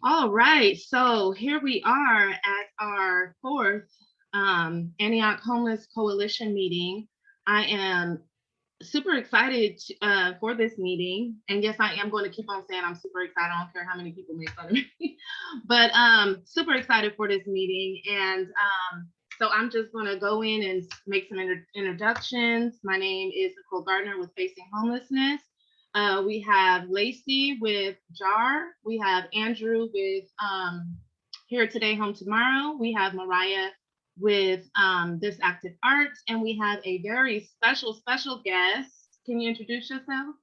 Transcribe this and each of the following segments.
All right, so here we are at our fourth Antioch Homeless Coalition meeting. I am super excited for this meeting. And yes, I am going to keep on saying I'm super excited. I don't care how many people make fun of me, but super excited for this meeting. And so I'm just going to go in and make some introductions. My name is Nicole Gardner with Facing Homelessness. We have Lacey with JAR. We have Andrew with Here Today, Home Tomorrow. We have Mariah with This Active Arts, and we have a very special guest. Can you introduce yourself?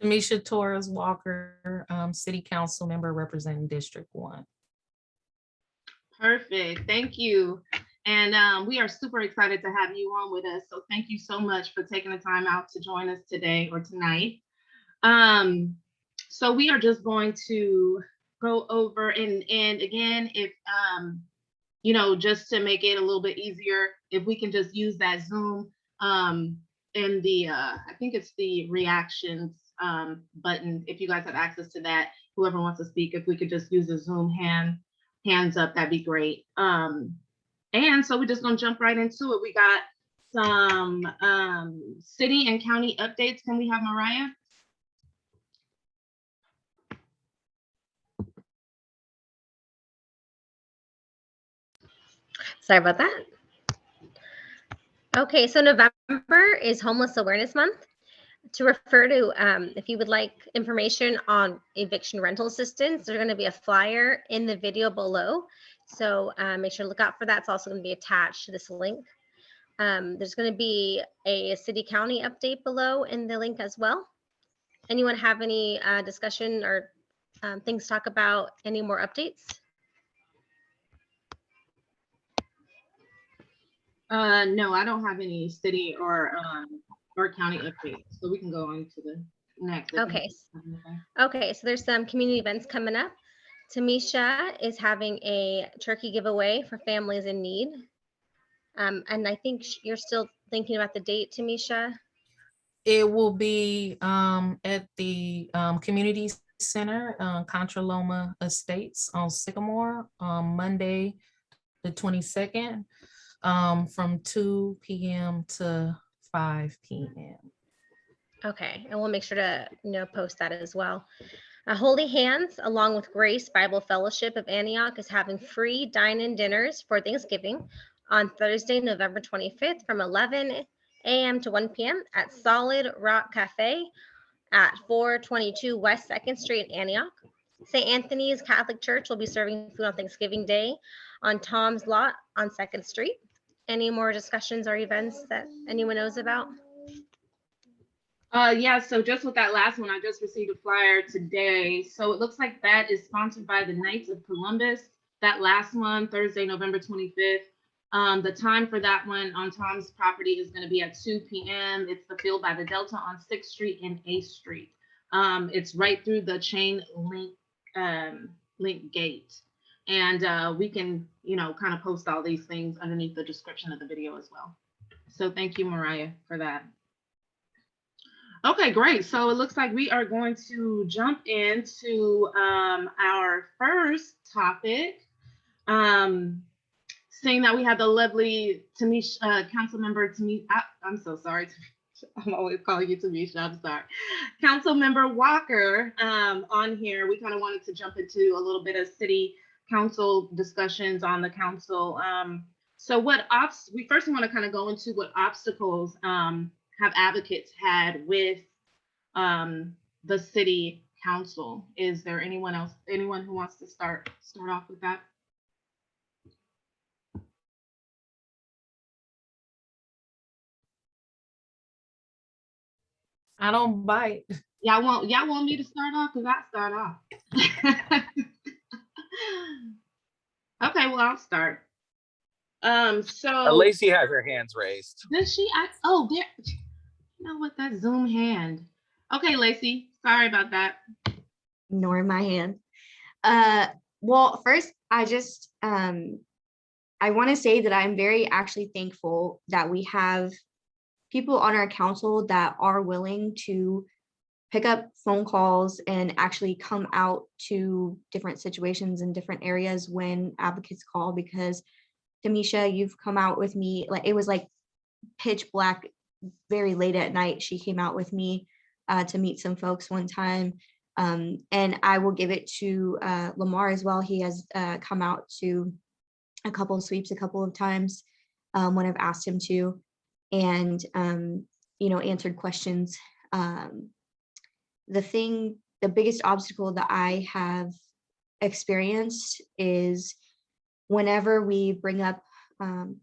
Tamisha Torres Walker, City Council member representing District 1. Perfect, thank you. And we are super excited to have you on with us. So thank you so much for taking the time out to join us today or tonight. So we are just going to go over and again, if you know, just to make it a little bit easier, if we can just use that Zoom in the I think it's the reactions button. If you guys have access to that, whoever wants to speak, if we could just use the Zoom hands up, that'd be great. And so we're just gonna jump right into it. We got some city and county updates. Can we have Mariah? Sorry about that. Okay, so November is Homeless Awareness Month. To refer to, if you would like information on eviction rental assistance, there's going to be a flyer in the video below. So make sure to look out for that. It's also going to be attached to this link. There's going to be a city county update below in the link as well. Anyone have any discussion or things to talk about? Any more updates? No, I don't have any city or county updates, so we can go on to the next. Okay. Okay, so there's some community events coming up. Tamisha is having a turkey giveaway for families in need. And I think you're still thinking about the date, Tamisha. It will be at the community center, Contra Loma Estates on Sycamore on Monday, the 22nd, from 2 p.m. to 5 p.m. Okay, and we'll make sure to post that as well. Holy Hands, along with Grace Bible Fellowship of Antioch, is having free dine-in dinners for Thanksgiving on Thursday, November 25th from 11 a.m. to 1 p.m. at Solid Rock Cafe at 422 West 2nd Street in Antioch. St. Anthony's Catholic Church will be serving food on Thanksgiving Day on Tom's Lot on 2nd Street. Any more discussions or events that anyone knows about? Yeah, so just with that last one, I just received a flyer today. So it looks like that is sponsored by the Knights of Columbus. That last one, Thursday, November 25th. The time for that one on Tom's property is going to be at 2 p.m. It's the field by the Delta on 6th Street and 8th Street. It's right through the chain link gate. And we can, kind of post all these things underneath the description of the video as well. So thank you, Mariah, for that. Okay, great. So it looks like we are going to jump into our first topic. Seeing that we have the lovely Tamisha, council member Tamisha, I'm so sorry. I'm always calling you Tamisha, I'm sorry. Council member Walker on here. We kind of wanted to jump into a little bit of city council discussions on the council. So we first want to kind of go into what obstacles have advocates had with the city council. Is there anyone who wants to start off with that? I don't bite. Y'all want me to start off? Because I start off. Okay, well, I'll start. So Lacey has her hands raised. Does she? Oh, there. You know what? That Zoom hand. Okay, Lacey. Sorry about that. Ignore my hand. Well, first, I just I want to say that I'm very actually thankful that we have people on our council that are willing to pick up phone calls and actually come out to different situations in different areas when advocates call, because Tamisha, you've come out with me, like it was like pitch black, very late at night. She came out with me to meet some folks one time. And I will give it to Lamar as well. He has come out to a couple of sweeps a couple of times when I've asked him to, and answered questions. The biggest obstacle that I have experienced is whenever we bring up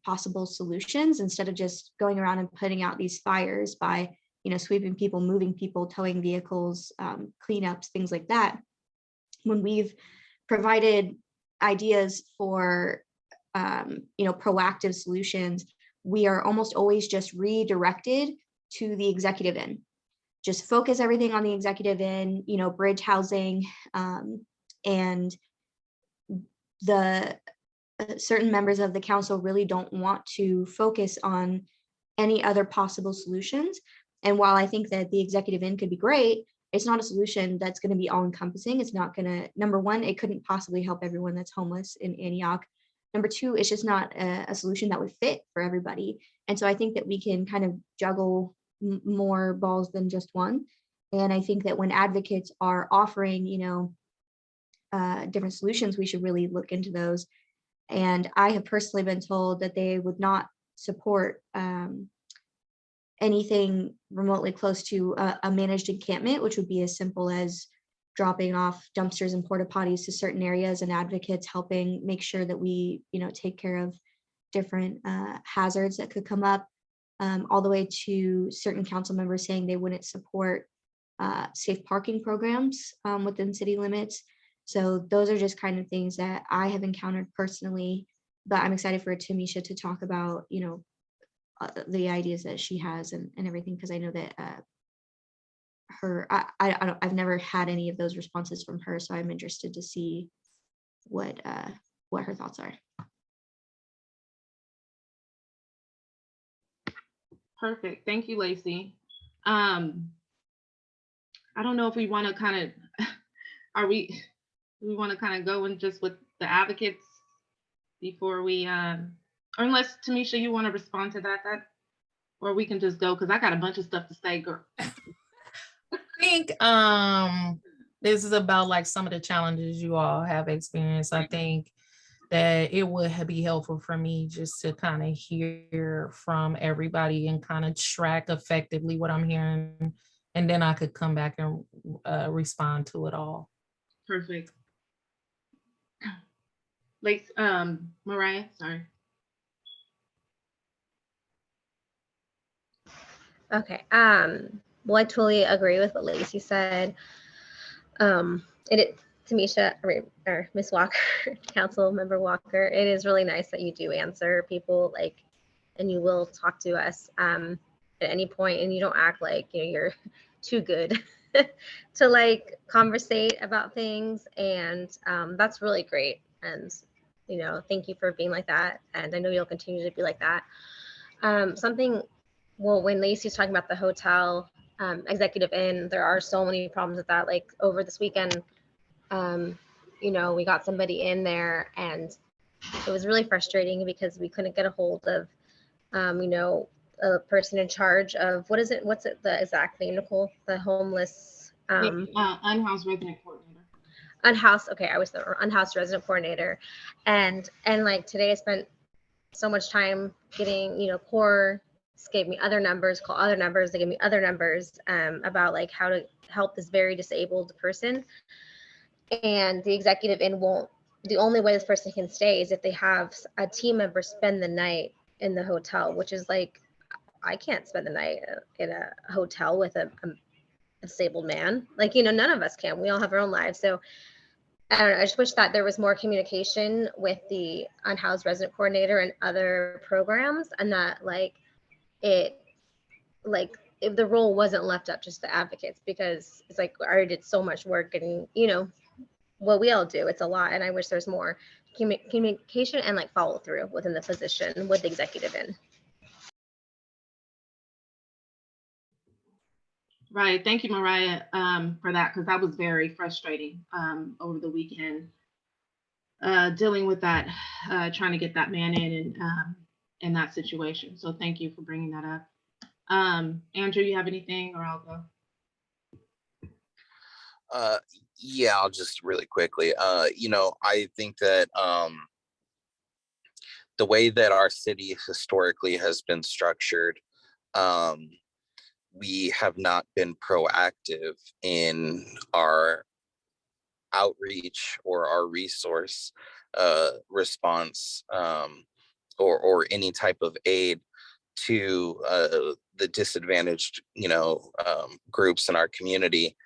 possible solutions, instead of just going around and putting out these fires by sweeping people, moving people, towing vehicles, cleanups, things like that. When we've provided ideas for proactive solutions, we are almost always just redirected to the executive end. Just focus everything on the executive end, bridge housing, and the certain members of the council really don't want to focus on any other possible solutions. And while I think that the executive end could be great, it's not a solution that's going to be all encompassing. It's not going to, number one, it couldn't possibly help everyone that's homeless in Antioch. Number two, it's just not a solution that would fit for everybody. And so I think that we can kind of juggle more balls than just one. And I think that when advocates are offering, different solutions, we should really look into those. And I have personally been told that they would not support anything remotely close to a managed encampment, which would be as simple as dropping off dumpsters and porta potties to certain areas, and advocates helping make sure that we, take care of different hazards that could come up, all the way to certain council members saying they wouldn't support safe parking programs within city limits. So those are just kind of things that I have encountered personally, but I'm excited for Tamisha to talk about, the ideas that she has and everything, because I know that I've never had any of those responses from her, so I'm interested to see what her thoughts are. Perfect. Thank you, Lacey. I don't know if we want to kind of, we want to kind of go in just with the advocates before we, or unless Tamisha, you want to respond to that, or we can just go, because I got a bunch of stuff to say, girl. I think this is about like some of the challenges you all have experienced. I think that it would be helpful for me just to kind of hear from everybody and kind of track effectively what I'm hearing, and then I could come back and respond to it all. Perfect. Like, Mariah, sorry. Okay. Well, I totally agree with what Lacey said. Tamisha or Miss Walker, Council Member Walker, it is really nice that you do answer people, and you will talk to us at any point, and you don't act like you're too good to conversate about things, and that's really great. And thank you for being like that, and I know you'll continue to be like that. When Lacey's talking about the hotel executive inn, there are so many problems with that. Like over this weekend, we got somebody in there, and it was really frustrating because we couldn't get a hold of, a person in charge of what's the exact name, Nicole? The homeless Unhoused resident coordinator. Unhoused. Okay, I was the unhoused resident coordinator, and today I spent so much time getting, CORE gave me other numbers, call other numbers. They gave me other numbers about how to help this very disabled person. And the executive inn won't, the only way this person can stay is if they have a team member spend the night in the hotel, which is I can't spend the night in a hotel with a disabled man. None of us can. We all have our own lives. So I don't know. I just wish that there was more communication with the unhoused resident coordinator and other programs, and that if the role wasn't left up just to advocates, because it's I already did so much work, and what we all do, it's a lot. And I wish there's more communication and follow through within the position with the executive in. Right. Thank you, Mariah, for that, because that was very frustrating over the weekend, dealing with that, trying to get that man in that situation. So thank you for bringing that up. Andrew, you have anything, or I'll go? Yeah, I'll just really quickly. I think that the way that our city historically has been structured, we have not been proactive in our outreach or our resource response, or any type of aid to the disadvantaged, groups in our community.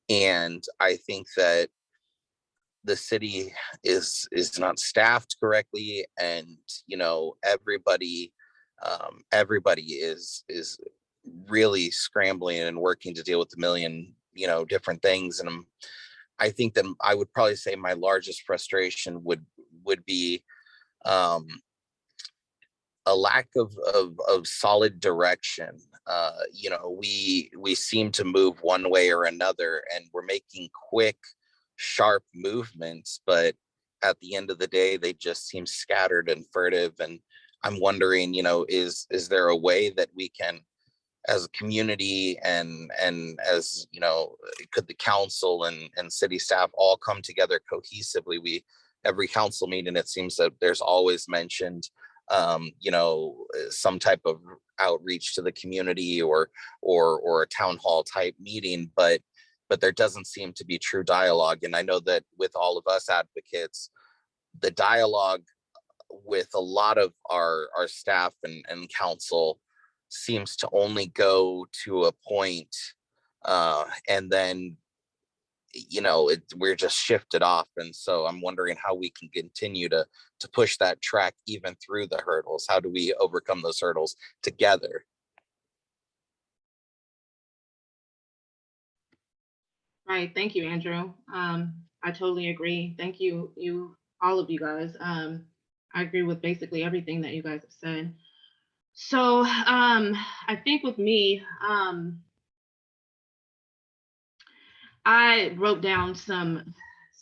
And I think that the city is not staffed correctly, and everybody is really scrambling and working to deal with a million different things. And I think that I would probably say my largest frustration would be um a lack of solid direction. We seem to move one way or another, and we're making quick, sharp movements, but at the end of the day, they just seem scattered and furtive. And I'm wondering, is there a way that we can, as a community, and as could the council and city staff all come together cohesively? Every council meeting, it seems that there's always mentioned some type of outreach to the community, or a town hall type meeting, but there doesn't seem to be true dialogue. And I know that with all of us advocates, the dialogue with a lot of our staff and council seems to only go to a point, and then we're just shifted off. And so I'm wondering how we can continue to push that track even through the hurdles. How do we overcome those hurdles together? Right. Thank you, Andrew. I totally agree. Thank you, all of you guys. I agree with basically everything that you guys have said. So I think with me, I wrote down some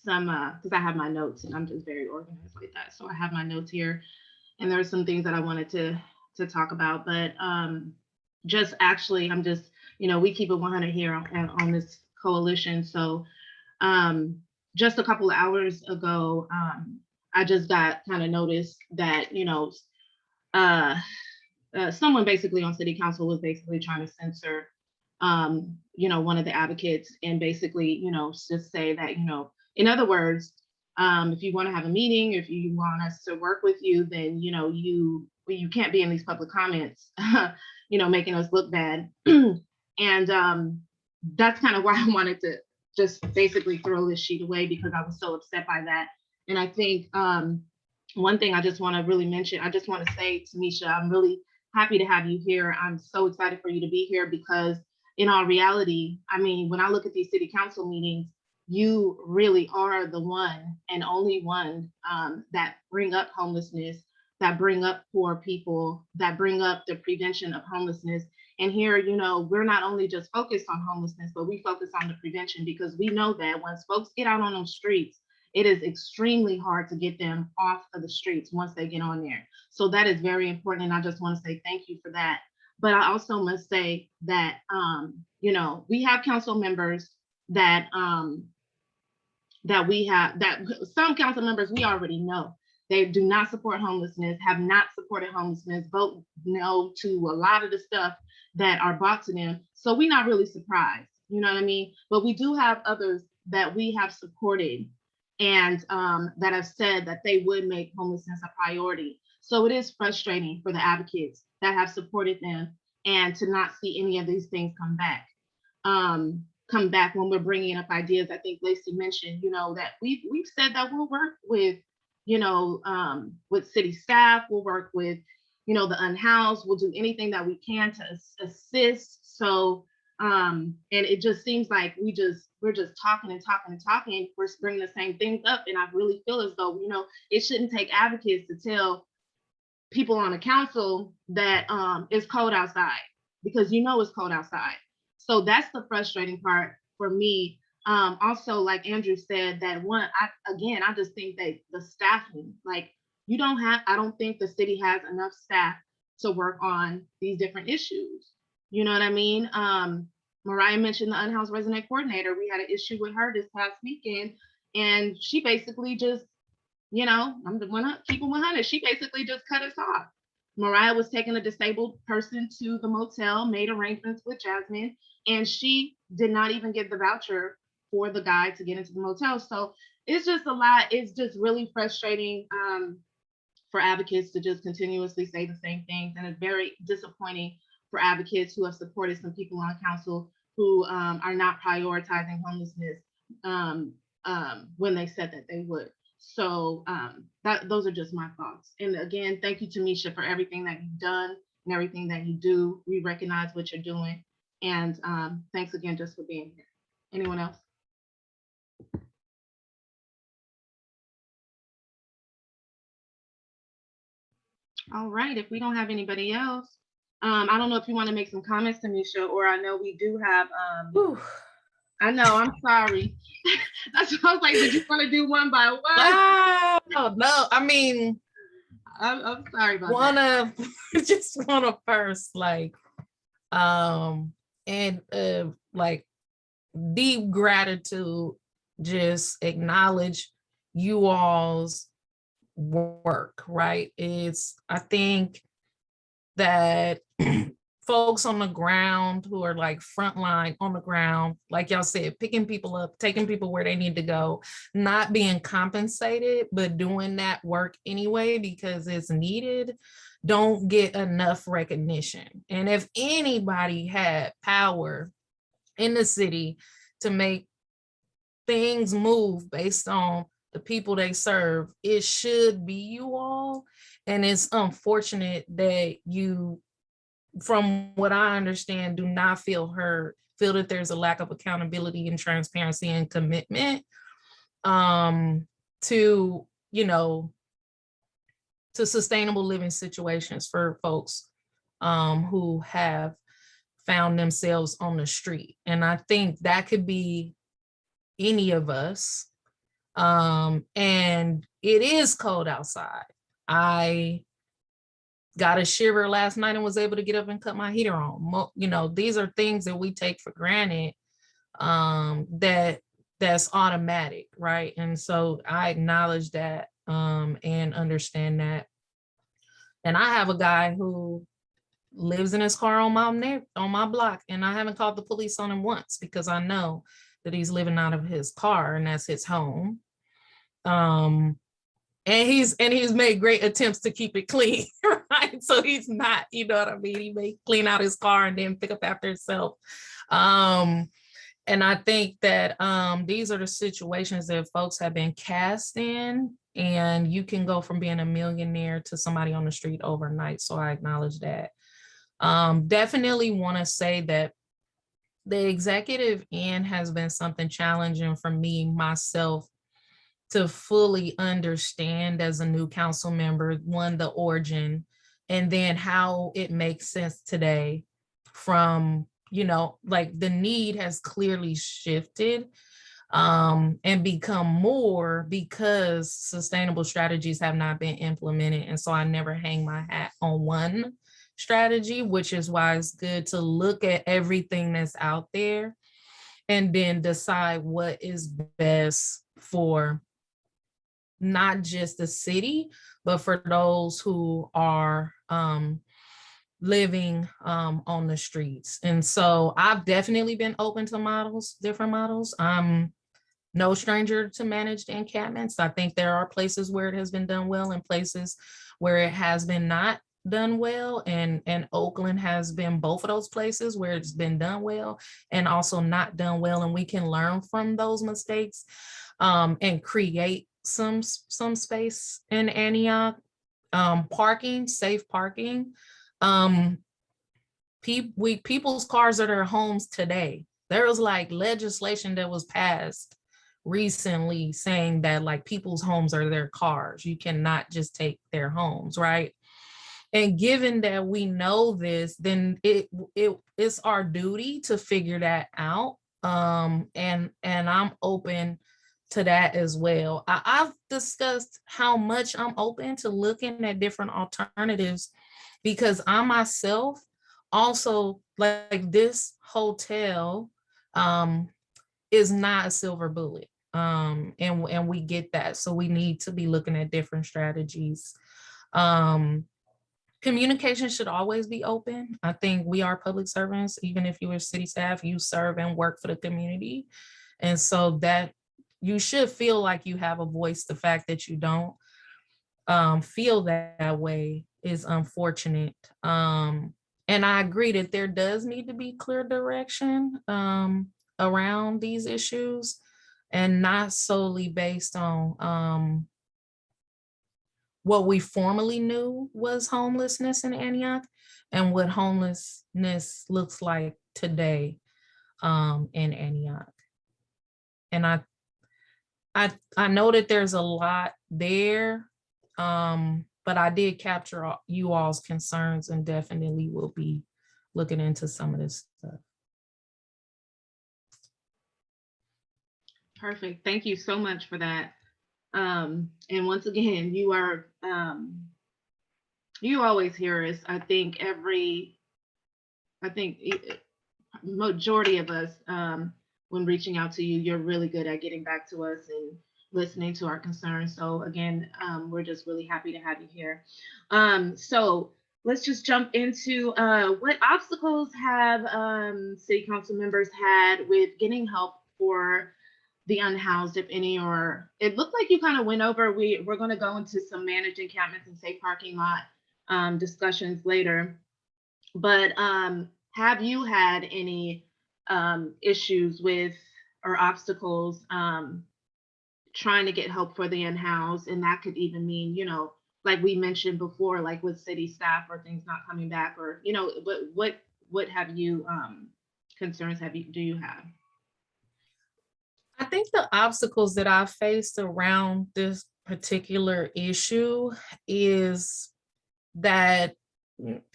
because I have my notes and I'm just very organized like that. So I have my notes here, and there's some things that I wanted to talk about. But just actually, I'm just we keep it 100 here on this coalition. So just a couple of hours ago, I just got kind of noticed that someone basically on city council was basically trying to censor one of the advocates, and basically just say that in other words, if you want to have a meeting, if you want us to work with you, then you can't be in these public comments making us look bad. And that's kind of why I wanted to just basically throw this sheet away, because I was so upset by that. And I think one thing I just want to really mention, I just want to say, Tamisha, I'm really happy to have you here. I'm so excited for you to be here, because in all reality, I mean, when I look at these city council meetings, you really are the one and only one that bring up homelessness, that bring up poor people, that bring up the prevention of homelessness. And here, we're not only just focused on homelessness, but we focus on the prevention, because we know that once folks get out on those streets, it is extremely hard to get them off of the streets once they get on there. So that is very important. And I just want to say thank you for that. But I also must say that, we have council members that some council members we already know. They do not support homelessness, have not supported homelessness, vote no to a lot of the stuff that are brought to them. So we're not really surprised, you know what I mean? But we do have others that we have supported, and that have said that they would make homelessness a priority. So it is frustrating for the advocates that have supported them, and to not see any of these things come back when we're bringing up ideas. I think Lacey mentioned, that we've said that we'll work with, with city staff, we'll work with, the unhoused, we'll do anything that we can to assist. So, and it just seems like we're just talking and talking and talking. We're bringing the same things up. And I really feel as though, it shouldn't take advocates to tell people on the council that it's cold outside, because it's cold outside. So that's the frustrating part for me. Also, like Andrew said, that I just think that the staffing, like I don't think the city has enough staff to work on these different issues. You know what I mean? Mariah mentioned the unhoused resident coordinator. We had an issue with her this past weekend, and she basically just, I'm the one keeping 100. She basically just cut us off. Mariah was taking a disabled person to the motel, made arrangements with Jasmine, and she did not even get the voucher for the guy to get into the motel. So it's just a lot. It's just really frustrating for advocates to just continuously say the same things. And it's very disappointing for advocates who have supported some people on council who are not prioritizing homelessness when they said that they would. So those are just my thoughts. And again, thank you, Tamisha, for everything that you've done and everything that you do. We recognize what you're doing. And thanks again just for being here. Anyone else? All right, if we don't have anybody else, I don't know if you want to make some comments, Tamisha, or I know we do have, I know, I'm sorry. That's what I was like, did you want to do one by one? No, I mean, I'm sorry about that. Just wanna first like deep gratitude, just acknowledge you all's work, right? I think that folks on the ground who are like frontline on the ground, like y'all said, picking people up, taking people where they need to go, not being compensated, but doing that work anyway because it's needed, don't get enough recognition. And if anybody had power in the city to make things move based on the people they serve, it should be you all. And it's unfortunate that you, from what I understand, do not feel heard, feel that there's a lack of accountability and transparency and commitment to sustainable living situations for folks who have found themselves on the street. And I think that could be any of us. And it is cold outside. I got a shiver last night and was able to get up and cut my heater on. These are things that we take for granted, that's automatic, right? And so I acknowledge that and understand that. And I have a guy who lives in his car on my block, and I haven't called the police on him once because I know that he's living out of his car and that's his home. And he's made great attempts to keep it clean, right? So he's not, you know what I mean? He may clean out his car and then pick up after himself. And I think that these are the situations that folks have been cast in, and you can go from being a millionaire to somebody on the street overnight. So I acknowledge that. Definitely want to say that the executive end has been something challenging for me, myself, to fully understand as a new council member, one, the origin, and then how it makes sense today from, like the need has clearly shifted and become more because sustainable strategies have not been implemented. And so I never hang my hat on one strategy, which is why it's good to look at everything that's out there and then decide what is best for not just the city, but for those who are living on the streets. And so I've definitely been open to different models. I'm no stranger to managed encampments. I think there are places where it has been done well and places where it has been not done well. And Oakland has been both of those places where it's been done well and also not done well. And we can learn from those mistakes and create some space in Antioch. Safe parking. People's cars are their homes today. There was like legislation that was passed recently saying that like people's homes are their cars. You cannot just take their homes, right? And given that we know this, then it's our duty to figure that out. And I'm open to that as well. I've discussed how much I'm open to looking at different alternatives, because I myself also, like this hotel is not a silver bullet. And we get that. So we need to be looking at different strategies. Communication should always be open. I think we are public servants. Even if you are city staff, you serve and work for the community. And so that you should feel like you have a voice. The fact that you don't feel that way is unfortunate. And I agree that there does need to be clear direction around these issues, and not solely based on what we formerly knew was homelessness in Antioch and what homelessness looks like today in Antioch. And I know that there's a lot there, but I did capture you all's concerns and definitely will be looking into some of this stuff. Perfect. Thank you so much for that. And once again, you are, you always hear us. I think majority of us, when reaching out to you, you're really good at getting back to us and listening to our concerns. So again, we're just really happy to have you here. So let's just jump into what obstacles have city council members had with getting help for the unhoused, if any, or it looked like you kind of went over. We're going to go into some managed encampments and safe parking lot discussions later. But have you had any issues with or obstacles trying to get help for the unhoused? And that could even mean, you know, like we mentioned before, like with city staff or things not coming back, or, you know, what have you concerns do you have? I think the obstacles that I faced around this particular issue is that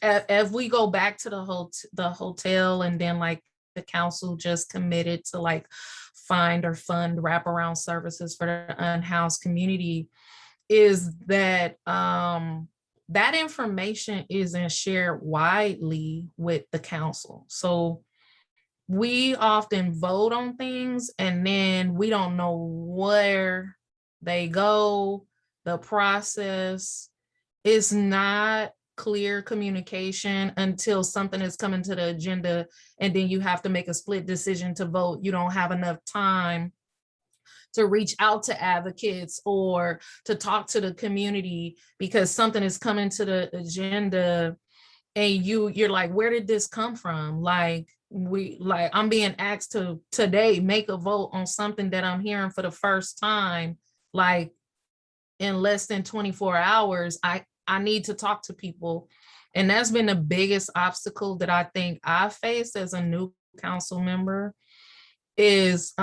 if we go back to the hotel, and then like the council just committed to like find or fund wraparound services for the unhoused community, is that that information isn't shared widely with the council. So we often vote on things and then we don't know where they go. The process is not clear communication until something is coming to the agenda, and then you have to make a split decision to vote. You don't have enough time to reach out to advocates or to talk to the community because something is coming to the agenda and you're like, where did this come from? Like I'm being asked to today make a vote on something that I'm hearing for the first time, like in less than 24 hours. I need to talk to people. And that's been the biggest obstacle that I think I faced as a new council member, is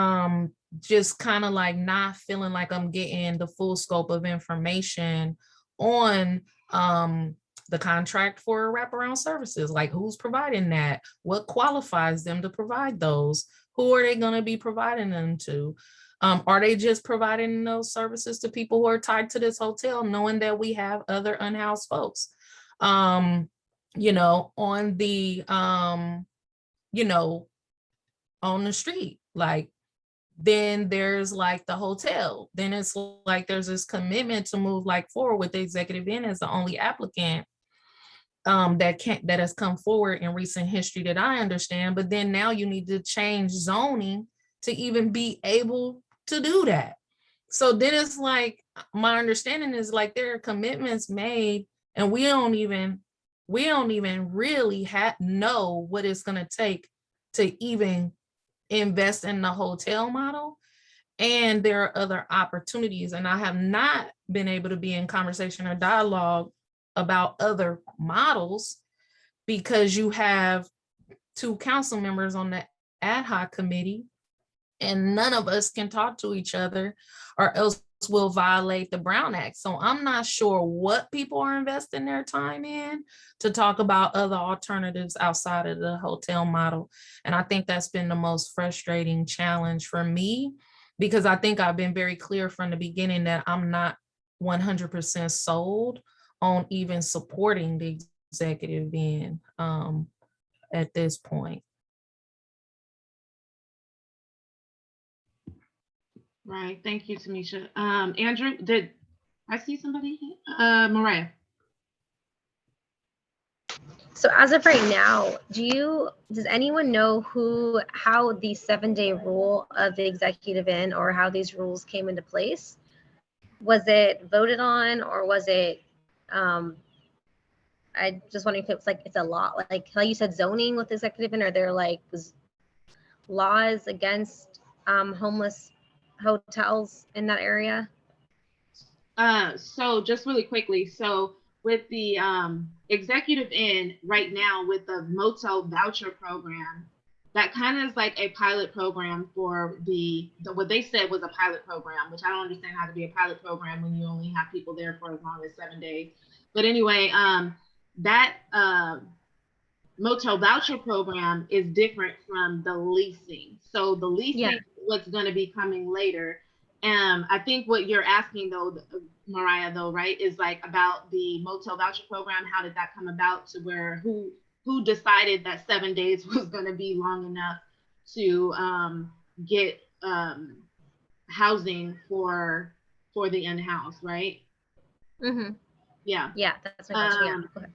just kind of like not feeling like I'm getting the full scope of information on the contract for wraparound services. Like, who's providing that? What qualifies them to provide those? Who are they going to be providing them to? Are they just providing those services to people who are tied to this hotel, knowing that we have other unhoused folks, you know, on the, you know, on the street? Like, then there's like the hotel. Then it's like there's this commitment to move like forward with the executive in as the only applicant that has come forward in recent history that I understand. But then now you need to change zoning to even be able to do that. So then it's like, my understanding is like there are commitments made and we don't even really know what it's going to take to even invest in the hotel model. And there are other opportunities, and I have not been able to be in conversation or dialogue about other models because you have 2 council members on the ad hoc committee and none of us can talk to each other, or else will violate the Brown Act. So I'm not sure what people are investing their time in to talk about other alternatives outside of the hotel model. And I think that's been the most frustrating challenge for me, because I think I've been very clear from the beginning that I'm not 100% sold on even supporting the executive end at this point. Right. Thank you, Tamisha. Andrew, did I see somebody? Mariah. So as of right now, does anyone know how the 7-day rule of the executive in, or how these rules came into place? Was it voted on, or was it, I just wondering if it's a law, like how you said zoning with executive in, are there like laws against homeless hotels in that area? So just really quickly, so with the executive in right now with the motel voucher program, that kind of is like a pilot program for the what they said was a pilot program, which I don't understand how to be a pilot program when you only have people there for as long as 7 days. But anyway, that motel voucher program is different from the leasing. So the leasing is what's going to be coming later. I think what you're asking though, Mariah, though, right, is like about the motel voucher program. How did that come about, to where who decided that 7 days was going to be long enough to get housing for the unhoused, right? Mm-hmm. Yeah. Yeah, that's my question. Yeah. Go ahead.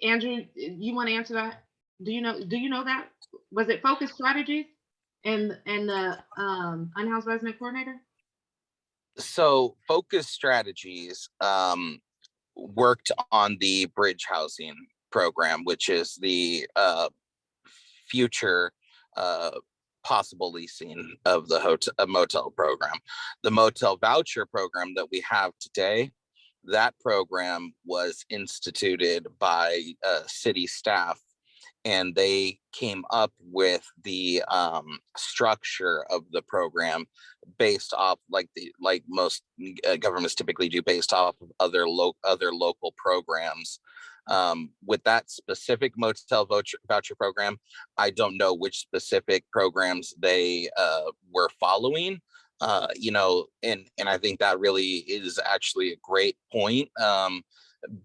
Andrew, you want to answer that? Do you know that? Was it focus strategies and the unhoused resident coordinator? So focus strategies worked on the bridge housing program, which is the future possible leasing of the motel program. The motel voucher program that we have today, that program was instituted by city staff, and they came up with the structure of the program based off like most governments typically do, based off of other local programs. With that specific motel voucher program, I don't know which specific programs they were following. And I think that really is actually a great point,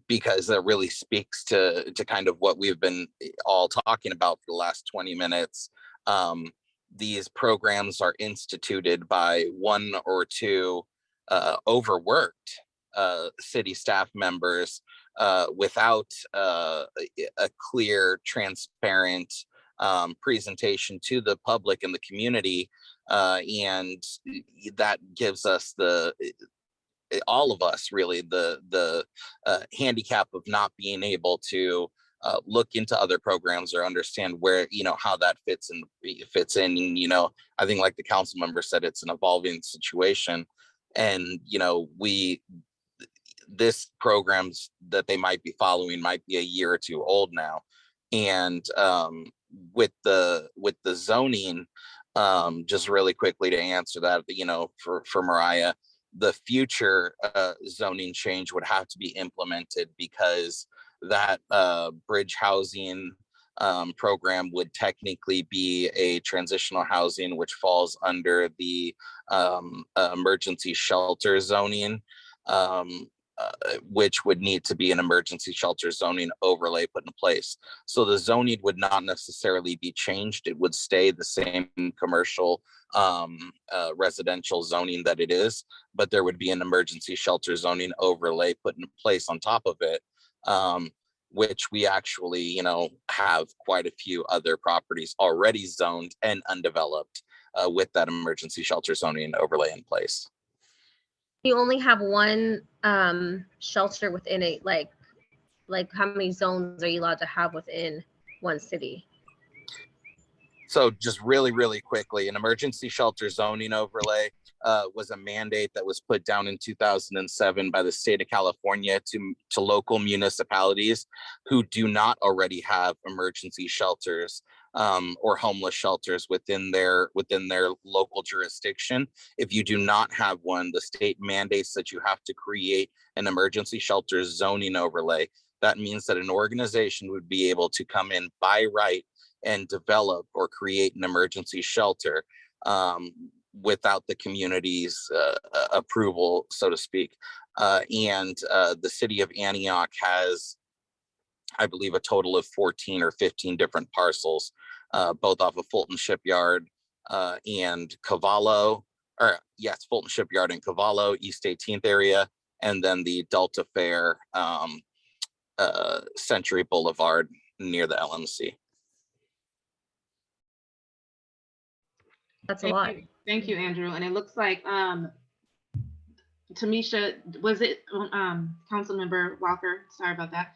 because that really speaks to kind of what we've been all talking about for the last 20 minutes. These programs are instituted by one or two overworked city staff members without a clear, transparent presentation to the public and the community. And that gives us all of us really the handicap of not being able to look into other programs or understand where, how that fits in. I think, like the council member said, it's an evolving situation. And, this programs that they might be following might be a year or two old now. And with the zoning, just really quickly to answer that, for Mariah, the future zoning change would have to be implemented, because that bridge housing program would technically be a transitional housing, which falls under the emergency shelter zoning, which would need to be an emergency shelter zoning overlay put in place. So the zoning would not necessarily be changed. It would stay the same commercial residential zoning that it is, but there would be an emergency shelter zoning overlay put in place on top of it, which we actually, have quite a few other properties already zoned and undeveloped with that emergency shelter zoning overlay in place. You only have one shelter within a like how many zones are you allowed to have within one city? So just really, really quickly, an emergency shelter zoning overlay was a mandate that was put down in 2007 by the state of California to local municipalities who do not already have emergency shelters or homeless shelters within their local jurisdiction. If you do not have one, the state mandates that you have to create an emergency shelter zoning overlay. That means that an organization would be able to come in by right and develop or create an emergency shelter without the community's approval, so to speak. And the city of Antioch has, I believe, a total of 14 or 15 different parcels, both off of Fulton Shipyard and Cavallo, or yes, Fulton Shipyard and Cavallo, East 18th area, and then the Delta Fair, Century Boulevard near the LMC. That's a lot. Thank you, Andrew. And it looks like Tamisha, was it Councilmember Walker? Sorry about that.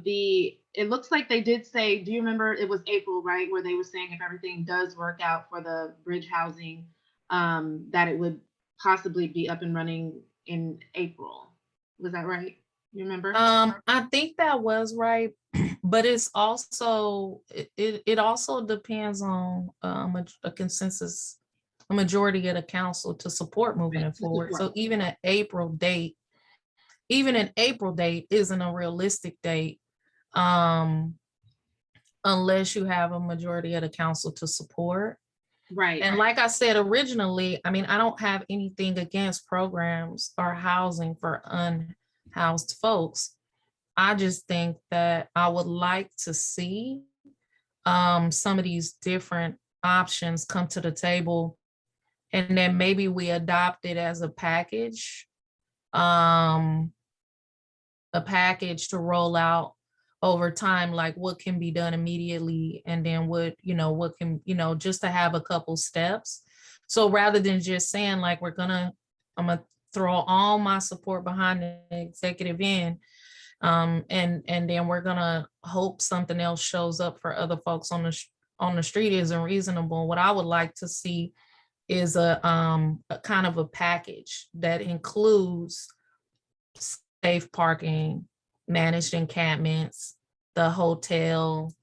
It looks like they did say, do you remember, it was April, right, where they were saying if everything does work out for the bridge housing, that it would possibly be up and running in April. Was that right? You remember? I think that was right, but it's also it also depends on a consensus, a majority of the council to support moving it forward. So even an April date isn't a realistic date unless you have a majority of the council to support. Right. And like I said originally, I mean, I don't have anything against programs or housing for unhoused folks. I just think that I would like to see some of these different options come to the table, and then maybe we adopt it as a package to roll out over time, like what can be done immediately, and then what can, just to have a couple steps. So rather than just saying like, I'm gonna throw all my support behind the executive end, and then we're gonna hope something else shows up for other folks on the street isn't reasonable. What I would like to see is a kind of a package that includes safe parking, managed encampments, the hotel.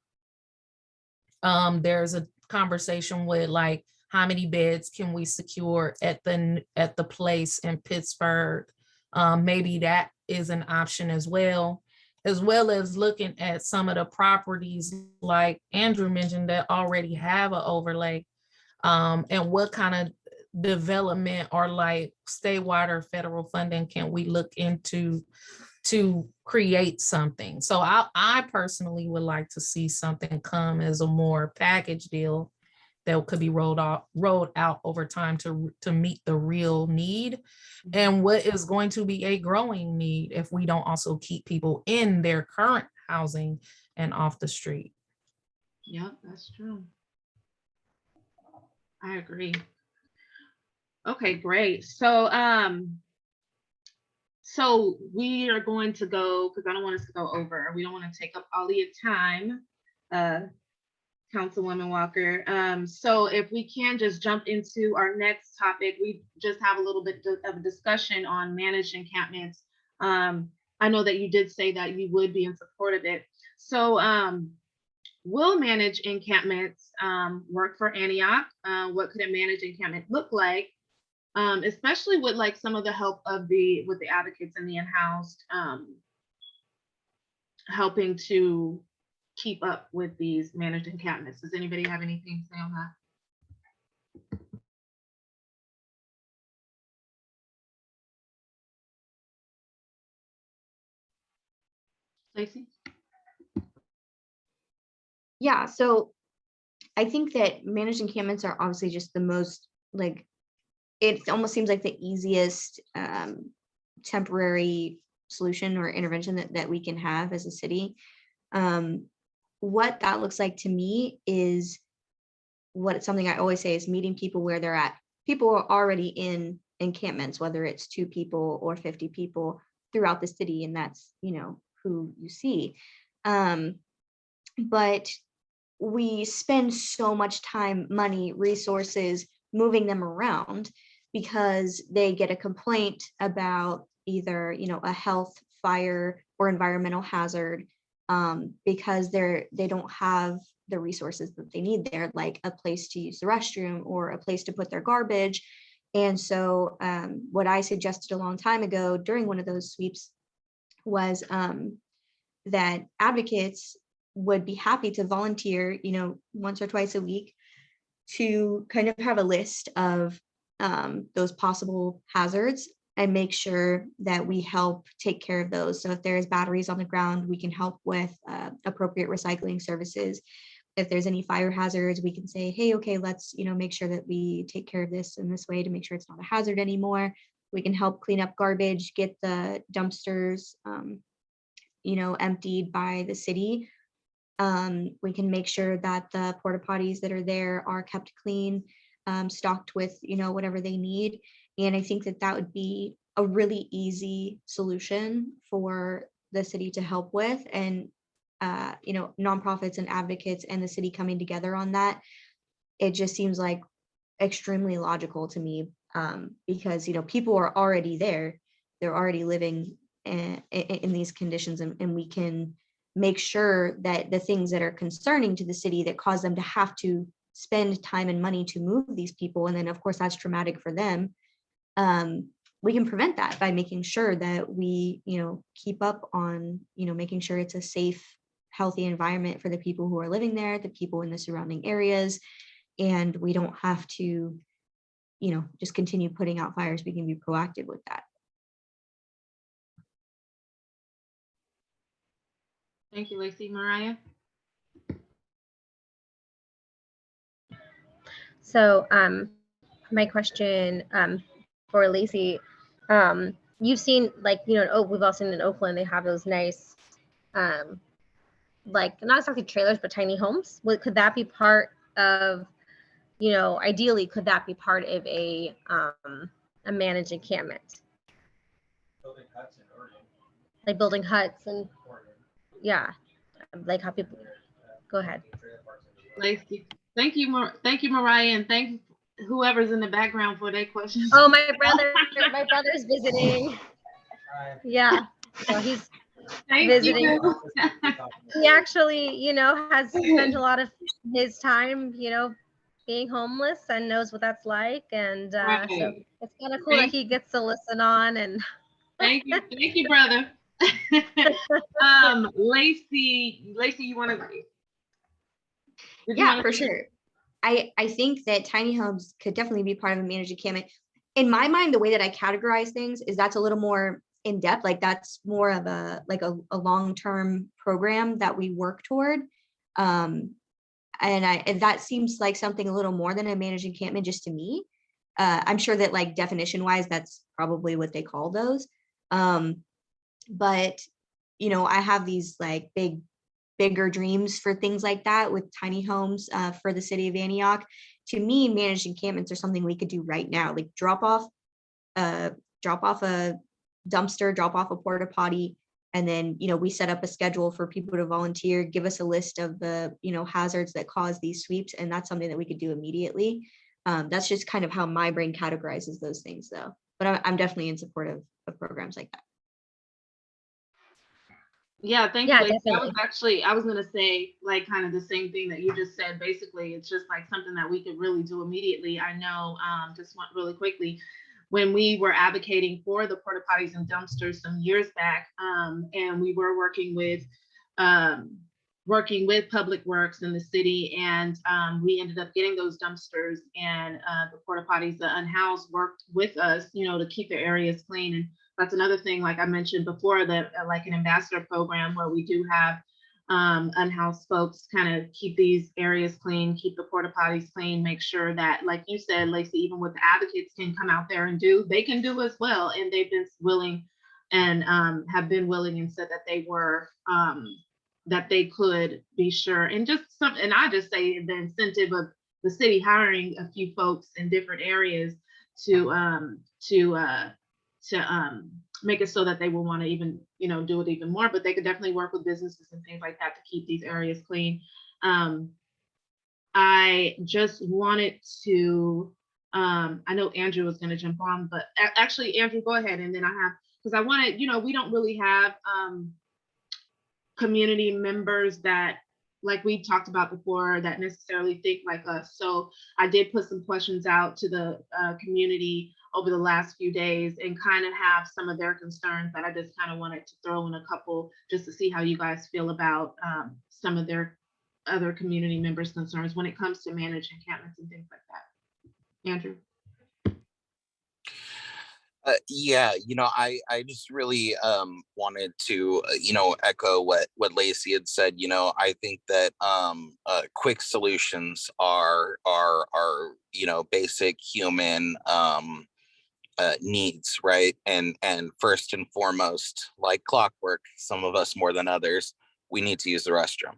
There's a conversation with like, how many beds can we secure at the place in Pittsburgh? Maybe that is an option as well as looking at some of the properties like Andrew mentioned that already have an overlay, and what kind of development or like statewide or federal funding can we look into to create something. So I personally would like to see something come as a more package deal that could be rolled out over time to meet the real need and what is going to be a growing need if we don't also keep people in their current housing and off the street. Yep, that's true. I agree. Okay, great. So so we are going to go, because I don't want us to go over. We don't want to take up all of your time, Councilwoman Walker. So if we can just jump into our next topic, we just have a little bit of a discussion on managed encampments. I know that you did say that you would be in support of it. So will managed encampments work for Antioch? What could a managed encampment look like? Especially with like some of the help of the advocates and the unhoused, helping to keep up with these managed encampments. Does anybody have anything to say on that? Lacey? Yeah, so I think that managed encampments are obviously just the most, like, it almost seems like the easiest temporary solution or intervention that we can have as a city. What that looks like to me is something I always say is meeting people where they're at. People are already in encampments, whether it's 2 people or 50 people throughout the city, and that's, who you see. But we spend so much time, money, resources moving them around because they get a complaint about either, a health, fire, or environmental hazard, because they don't have the resources that they need there, like a place to use the restroom or a place to put their garbage. And so what I suggested a long time ago during one of those sweeps was that advocates would be happy to volunteer, once or twice a week to kind of have a list of those possible hazards and make sure that we help take care of those. So if there's batteries on the ground, we can help with appropriate recycling services. If there's any fire hazards, we can say, hey, okay, let's, make sure that we take care of this in this way to make sure it's not a hazard anymore. We can help clean up garbage, get the dumpsters, emptied by the city. We can make sure that the porta potties that are there are kept clean, stocked with, whatever they need. And I think that would be a really easy solution for the city to help with. And, nonprofits and advocates and the city coming together on that, it just seems like extremely logical to me, because, people are already there. They're already living in these conditions, and we can make sure that the things that are concerning to the city that cause them to have to spend time and money to move these people, and then of course that's traumatic for them, we can prevent that by making sure that we keep up on making sure it's a safe, healthy environment for the people who are living there, the people in the surrounding areas, and we don't have to just continue putting out fires. We can be proactive with that. Thank you, Lacey. Mariah? So my question for Lacey, you've seen we've all seen in Oakland, they have those nice, not exactly trailers, but tiny homes. Could that be part of, ideally, could that be part of a managed encampment? Building huts in Oregon. Like building huts and, yeah, like how people, go ahead. Lacey. Thank you, Mariah, and thank whoever's in the background for their questions. Oh, my brother's visiting. Yeah, so he's visiting. He actually, has spent a lot of his time, being homeless and knows what that's like. And Right. So it's kind of cool that he gets to listen on. And thank you, brother. Lacey, you want to? Yeah, for sure. I think that tiny homes could definitely be part of a managed encampment. In my mind, the way that I categorize things is that's a little more in depth. Like that's more of a long-term program that we work toward. And that seems like something a little more than a managed encampment just to me. I'm sure that definition wise, that's probably what they call those. But I have these bigger dreams for things like that with tiny homes for the city of Antioch. To me, managed encampments are something we could do right now, like drop off a dumpster, drop off a porta potty, and then we set up a schedule for people to volunteer, give us a list of the hazards that cause these sweeps, and that's something that we could do immediately. That's just kind of how my brain categorizes those things, though. But I'm definitely in support of programs like that. Yeah, thank you. Definitely. I was gonna say kind of the same thing that you just said. Basically, it's just something that we could really do immediately. I know, just want really quickly, when we were advocating for the porta potties and dumpsters some years back, and we were working with Public Works in the city, and we ended up getting those dumpsters and the porta potties. The unhoused worked with us, to keep their areas clean. And that's another thing, like I mentioned before, that an ambassador program where we do have unhoused folks kind of keep these areas clean, keep the porta potties clean, make sure that, like you said, Lacey, even what the advocates can come out there and do, they can do as well. And they've been willing and have been willing and said that they were, that they could be sure. And and I just say the incentive of the city hiring a few folks in different areas to make it so that they will want to even, do it even more, but they could definitely work with businesses and things like that to keep these areas clean. I just wanted to, I know Andrew was going to jump on, but actually, Andrew, go ahead. And then because I wanted, we don't really have community members that like we talked about before, that necessarily think like us. So I did put some questions out to the community over the last few days and kind of have some of their concerns that I just kind of wanted to throw in a couple just to see how you guys feel about some of their other community members' concerns when it comes to managing encampments and things like that. Andrew? Yeah, I just really wanted to, echo what Lacey had said. I think that quick solutions are basic human needs, right? And first and foremost, like clockwork, some of us more than others, we need to use the restroom.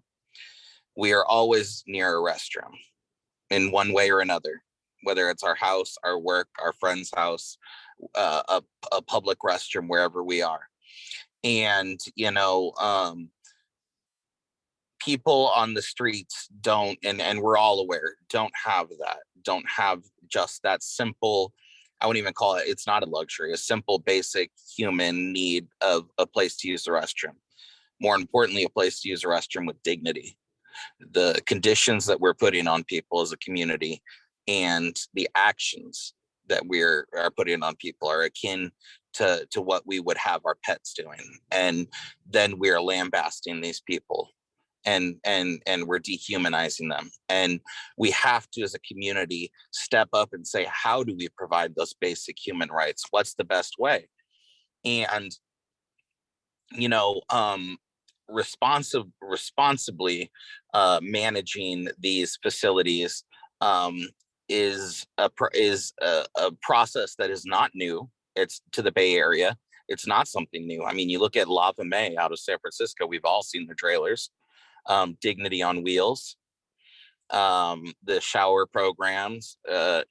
We are always near a restroom in one way or another, whether it's our house, our work, our friend's house, a public restroom, wherever we are. And people on the streets don't, and we're all aware, don't have just that simple, I wouldn't even call it, it's not a luxury, a simple basic human need of a place to use the restroom. More importantly, a place to use the restroom with dignity. The conditions that we're putting on people as a community and the actions that we are putting on people are akin to what we would have our pets doing. And then we are lambasting these people and we're dehumanizing them. And we have to, as a community, step up and say, how do we provide those basic human rights? What's the best way? And responsibly managing these facilities is a process that is not new. It's to the Bay Area. It's not something new. I mean, you look at Lava May out of San Francisco, we've all seen the trailers. Dignity on Wheels, the shower programs, the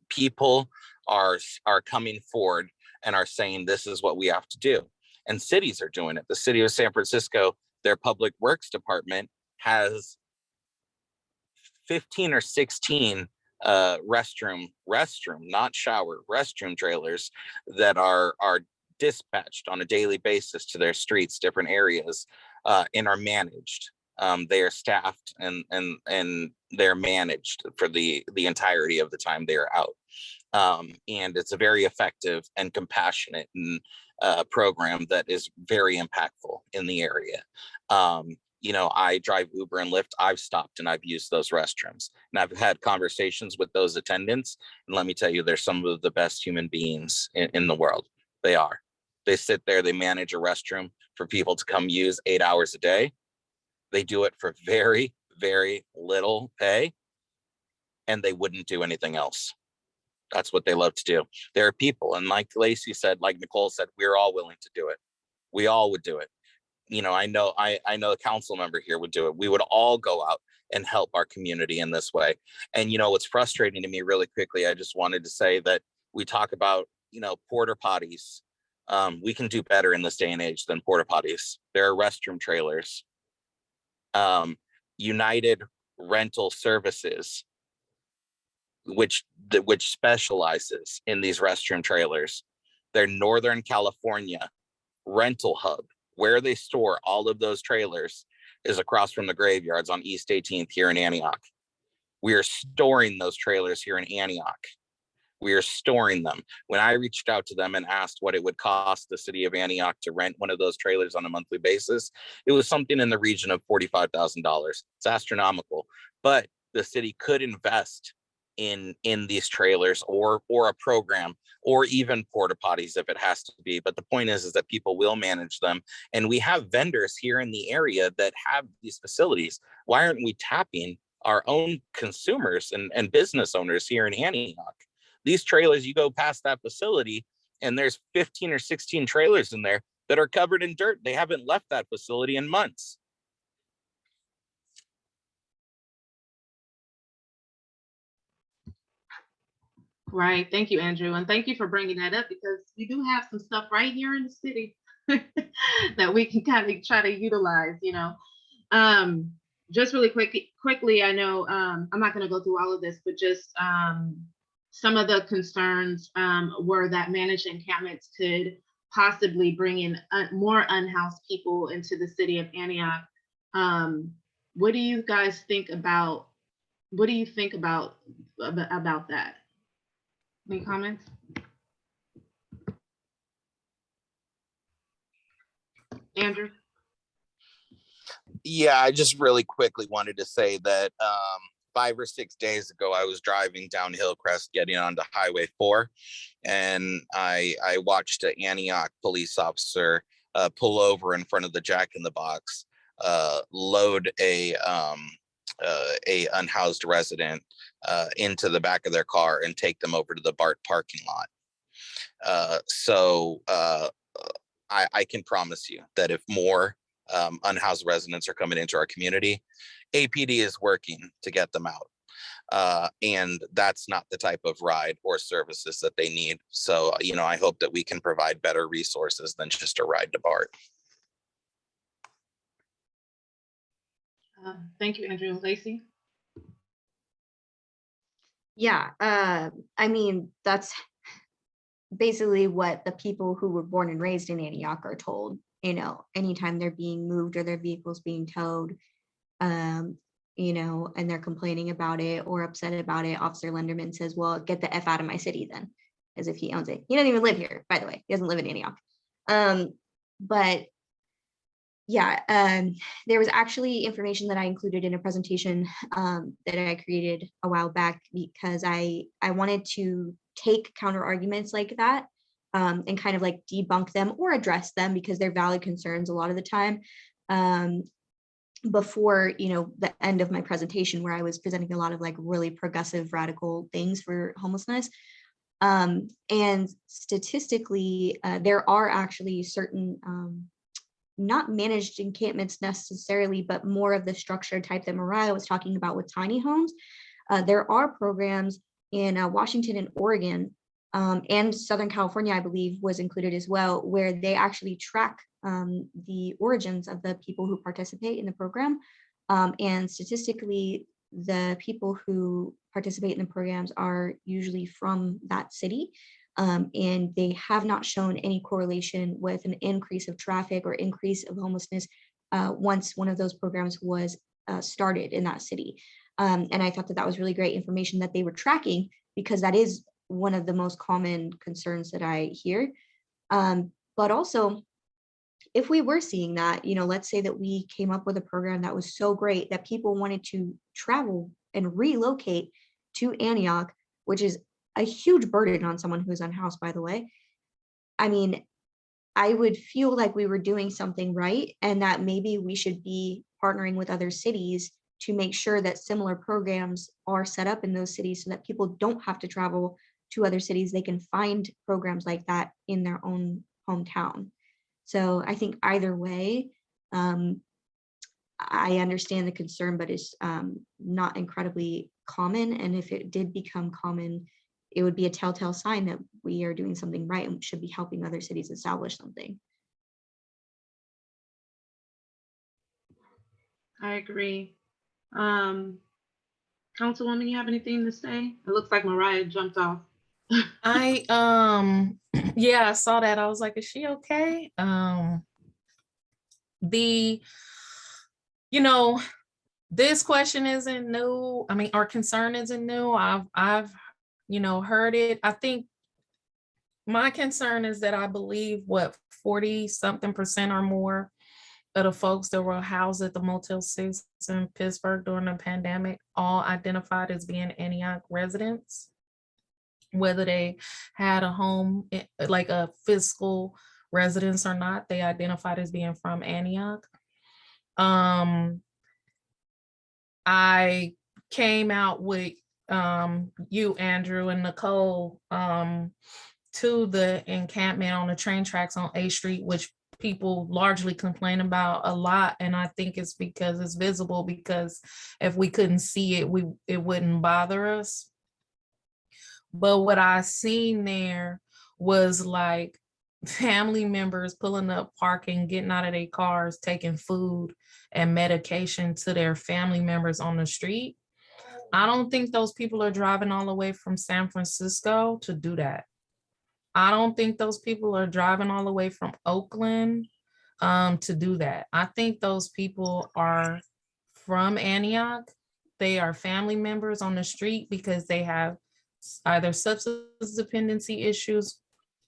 people are coming forward and are saying this is what we have to do. And cities are doing it. The city of San Francisco, their public works department has 15 or 16 restroom, not shower, restroom trailers that are dispatched on a daily basis to their streets, different areas, and are managed. They are staffed and they're managed for the entirety of the time they are out. And it's a very effective and compassionate and program that is very impactful in the area. I drive Uber and Lyft. I've stopped and I've used those restrooms, and I've had conversations with those attendants. And let me tell you, they're some of the best human beings in the world. They are. They sit there, they manage a restroom for people to come use 8 hours a day. They do it for very, very little pay, and they wouldn't do anything else. That's what they love to do. There are people, and like Lacey said, like Nicole said, we're all willing to do it. We all would do it. I know a council member here would do it. We would all go out and help our community in this way. And what's frustrating to me, really quickly, I just wanted to say that we talk about, porta potties. We can do better in this day and age than porta potties. There are restroom trailers. United Rental Services, which specializes in these restroom trailers. Their Northern California rental hub, where they store all of those trailers, is across from the graveyards on East 18th here in Antioch. We are storing those trailers here in Antioch. We are storing them. When I reached out to them and asked what it would cost the city of Antioch to rent one of those trailers on a monthly basis, it was something in the region of $45,000. It's astronomical, but the city could invest in these trailers or a program, or even porta potties if it has to be. But the point is that people will manage them. And we have vendors here in the area that have these facilities. Why aren't we tapping our own consumers and business owners here in Antioch? These trailers, you go past that facility and there's 15 or 16 trailers in there that are covered in dirt. They haven't left that facility in months. Right. Thank you, Andrew. And thank you for bringing that up, because we do have some stuff right here in the city that we can kind of try to utilize, Just really quickly, I know I'm not going to go through all of this, but just some of the concerns were that managed encampments could possibly bring in more unhoused people into the city of Antioch. what do you guys think about, what do you think about that? Any comments? Andrew? Yeah, I just really quickly wanted to say that 5 or 6 days ago, I was driving down Hillcrest getting onto Highway 4, and I watched an Antioch police officer pull over in front of the Jack in the Box, load a unhoused resident into the back of their car and take them over to the BART parking lot. I can promise you that if more unhoused residents are coming into our community, APD is working to get them out. And that's not the type of ride or services that they need. So, I hope that we can provide better resources than just a ride to BART. Thank you, Andrew. Lacey? Yeah, I mean, that's basically what the people who were born and raised in Antioch are told. Anytime they're being moved or their vehicles being towed, and they're complaining about it or upset about it, Officer Lenderman says, well, get the F out of my city then, as if he owns it. He doesn't even live here, by the way. He doesn't live in Antioch. But yeah, there was actually information that I included in a presentation that I created a while back, because I wanted to take counter arguments like that and kind of like debunk them or address them, because they're valid concerns a lot of the time, before the end of my presentation, where I was presenting a lot of like really progressive radical things for homelessness. And statistically, there are actually certain not managed encampments necessarily, but more of the structure type that Mariah was talking about with tiny homes. There are programs in Washington and Oregon, and Southern California, I believe, was included as well, where they actually track the origins of the people who participate in the program. And statistically, the people who participate in the programs are usually from that city. And they have not shown any correlation with an increase of traffic or increase of homelessness once one of those programs was started in that city. And I thought that was really great information that they were tracking, because that is one of the most common concerns that I hear. But also, if we were seeing that, let's say that we came up with a program that was so great that people wanted to travel and relocate to Antioch, which is a huge burden on someone who's unhoused, by the way. I mean, I would feel like we were doing something right, and that maybe we should be partnering with other cities to make sure that similar programs are set up in those cities, so that people don't have to travel to other cities. They can find programs like that in their own hometown. So I think either way, I understand the concern, but it's not incredibly common. And if it did become common, it would be a telltale sign that we are doing something right and should be helping other cities establish something. I agree. Councilwoman, you have anything to say? It looks like Mariah jumped off. I yeah, I saw that. I was like, is she okay? This question isn't new. I mean, our concern isn't new. I've heard it. I think my concern is that I believe 40-something% or more of the folks that were housed at the Motel 6 in Pittsburgh during the pandemic all identified as being Antioch residents, whether they had a home, like a fiscal residence or not. They identified as being from Antioch. I came out with you, Andrew, and Nicole to the encampment on the train tracks on A Street, which people largely complain about a lot. And I think it's because it's visible, because if we couldn't see it, it wouldn't bother us. But what I seen there was like family members pulling up, parking, getting out of their cars, taking food and medication to their family members on the street. I don't think those people are driving all the way from San Francisco to do that. I don't think those people are driving all the way from Oakland to do that. I think those people are from Antioch. They are family members on the street because they have either substance dependency issues,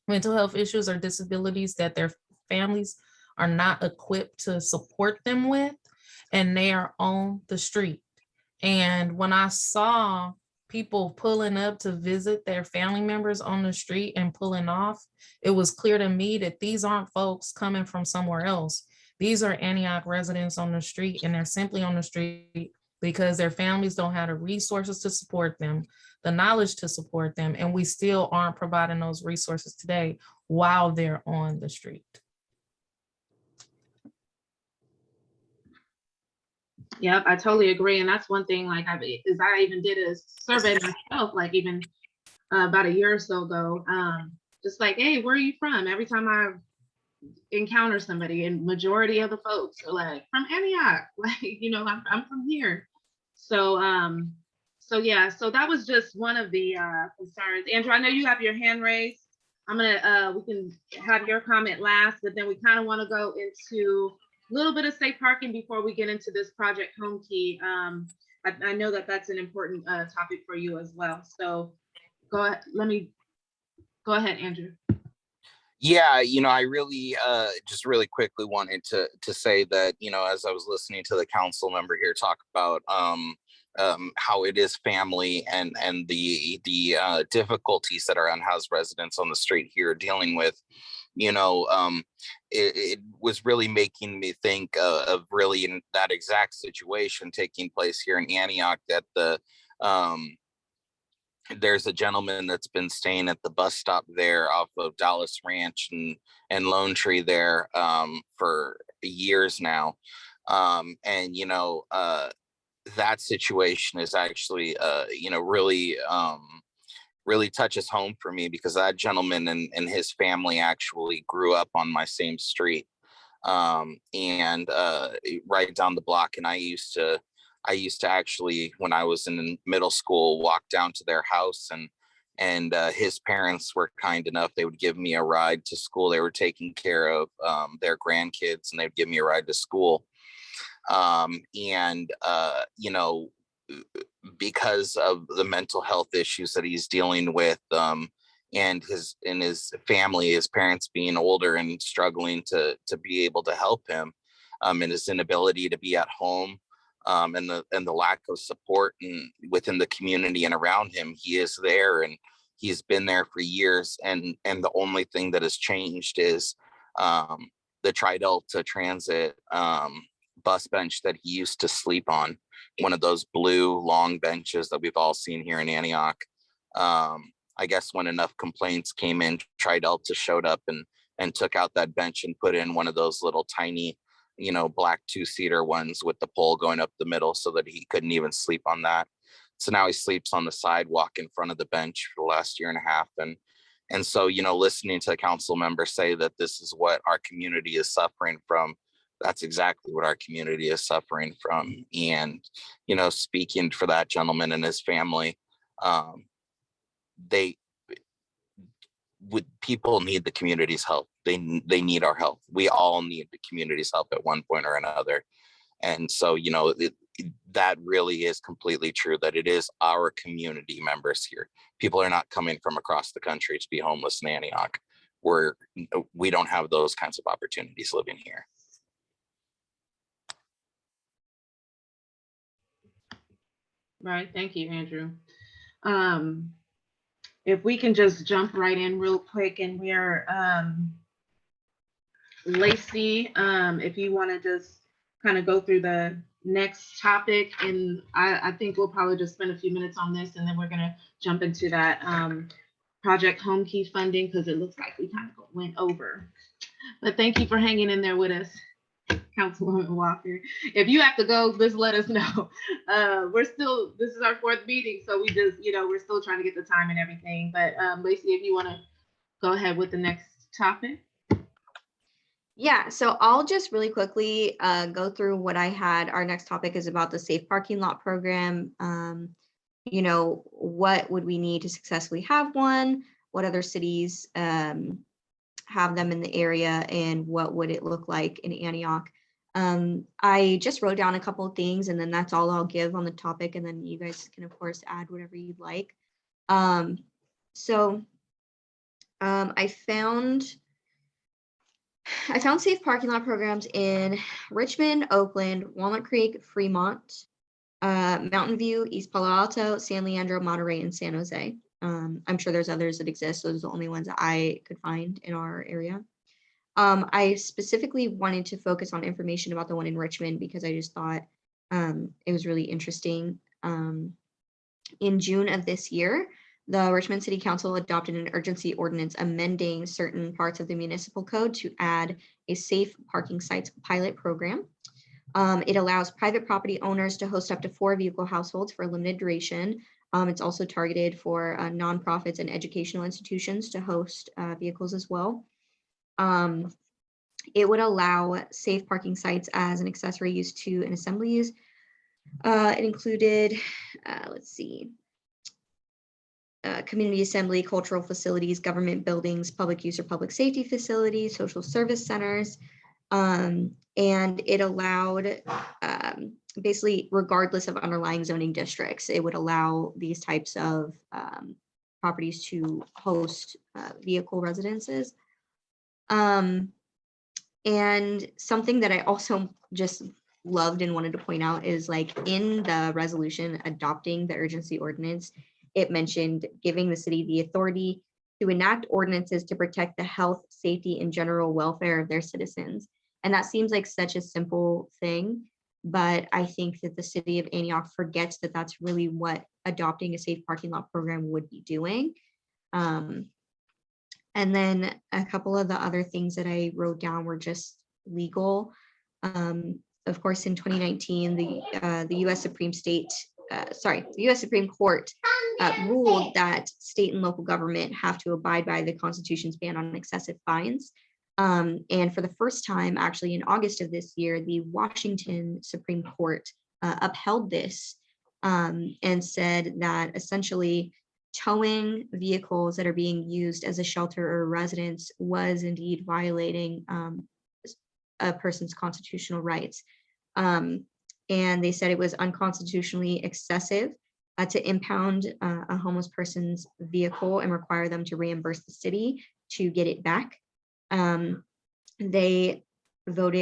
mental health issues, or disabilities that their families are not equipped to support them with, and they are on the street. And when I saw people pulling up to visit their family members on the street and pulling off, it was clear to me that these aren't folks coming from somewhere else. These are Antioch residents on the street, and they're simply on the street because their families don't have the resources to support them, the knowledge to support them, and we still aren't providing those resources today while they're on the street. Yep, I totally agree. And that's one thing, like, I even did a survey myself, like even about a year or so ago. Just like, hey, where are you from? Every time I encounter somebody, and majority of the folks are like, from Antioch, like, you know, I'm from here. So, so yeah, so that was just one of the concerns. Andrew, I know you have your hand raised. I'm gonna, we can have your comment last, but then we kind of want to go into a little bit of safe parking before we get into this Project Home Key. I know that that's an important topic for you as well. So go ahead, go ahead, Andrew. Yeah, you know, I really just really quickly wanted to say that, you know, as I was listening to the council member here talk about how it is family and the difficulties that our unhoused residents on the street here are dealing with, you know, it was really making me think of really in that exact situation taking place here in Antioch, that there's a gentleman that's been staying at the bus stop there off of Dallas Ranch and Lone Tree there for years now. And, you know, that situation is actually, you know, really, really touches home for me, because that gentleman and his family actually grew up on my same street, and right down the block. And I used to actually, when I was in middle school, walk down to their house, and his parents were kind enough. They would give me a ride to school. They were taking care of their grandkids, and they'd give me a ride to school. And you know, because of the mental health issues that he's dealing with, and his family, his parents being older and struggling to be able to help him, and his inability to be at home, and the lack of support and within the community and around him. He is there, and he's been there for years, and the only thing that has changed is the Tri-Delta Transit bus bench that he used to sleep on, one of those blue long benches that we've all seen here in Antioch. I guess when enough complaints came in, Tri-Delta showed up and took out that bench and put in one of those little tiny, you know, black 2-seater ones with the pole going up the middle, so that he couldn't even sleep on that. So now he sleeps on the sidewalk in front of the bench for the last year and a half. And so, you know, listening to the council member say that this is what our community is suffering from, that's exactly what our community is suffering from. And, you know, speaking for that gentleman and his family, people need the community's help. They need our help. We all need the community's help at one point or another. And so, you know, that really is completely true, that it is our community members here. People are not coming from across the country to be homeless in Antioch. We don't have those kinds of opportunities living here. Right, thank you, Andrew. If we can just jump right in real quick, and we're Lacey, if you want to just kind of go through the next topic, and I think we'll probably just spend a few minutes on this, and then we're going to jump into that Project Home Key funding, because it looks like we kind of went over. But thank you for hanging in there with us, Councilwoman Walker. If you have to go, just let us know. This is our 4th meeting, so we just, you know, we're still trying to get the time and everything. But Lacey, if you want to go ahead with the next topic. Yeah, so I'll just really quickly go through what I had. Our next topic is about the Safe Parking Lot Program. You know, what would we need to successfully have one? What other cities have them in the area, and what would it look like in Antioch? I just wrote down a couple of things, and then that's all I'll give on the topic, and then you guys can of course add whatever you'd like. So I found safe parking lot programs in Richmond, Oakland, Walnut Creek, Fremont, Mountain View, East Palo Alto, San Leandro, Monterey, and San Jose. I'm sure there's others that exist. Those are the only ones that I could find in our area. I specifically wanted to focus on information about the one in Richmond because I just thought it was really interesting. In June of this year, the Richmond City Council adopted an urgency ordinance amending certain parts of the municipal code to add a safe parking sites pilot program. It allows private property owners to host up to 4 vehicle households for a limited duration. It's also targeted for nonprofits and educational institutions to host vehicles as well. It would allow safe parking sites as an accessory use to an assembly use. It included, let's see, community assembly, cultural facilities, government buildings, public use or public safety facilities, social service centers. And it allowed, basically, regardless of underlying zoning districts, it would allow these types of properties to host vehicle residences. And something that I also just loved and wanted to point out is, like, in the resolution adopting the urgency ordinance, it mentioned giving the city the authority to enact ordinances to protect the health, safety, and general welfare of their citizens. And that seems like such a simple thing, but I think that the city of Antioch forgets that that's really what adopting a safe parking lot program would be doing. And then a couple of the other things that I wrote down were just legal. Of course, in 2019, the U.S. Supreme Court ruled that state and local government have to abide by the Constitution's ban on excessive fines. And for the first time, actually, in August of this year, the Washington Supreme Court upheld this and said that essentially towing vehicles that are being used as a shelter or residence was indeed violating a person's constitutional rights. And they said it was unconstitutionally excessive to impound a homeless person's vehicle and require them to reimburse the city to get it back. They ruled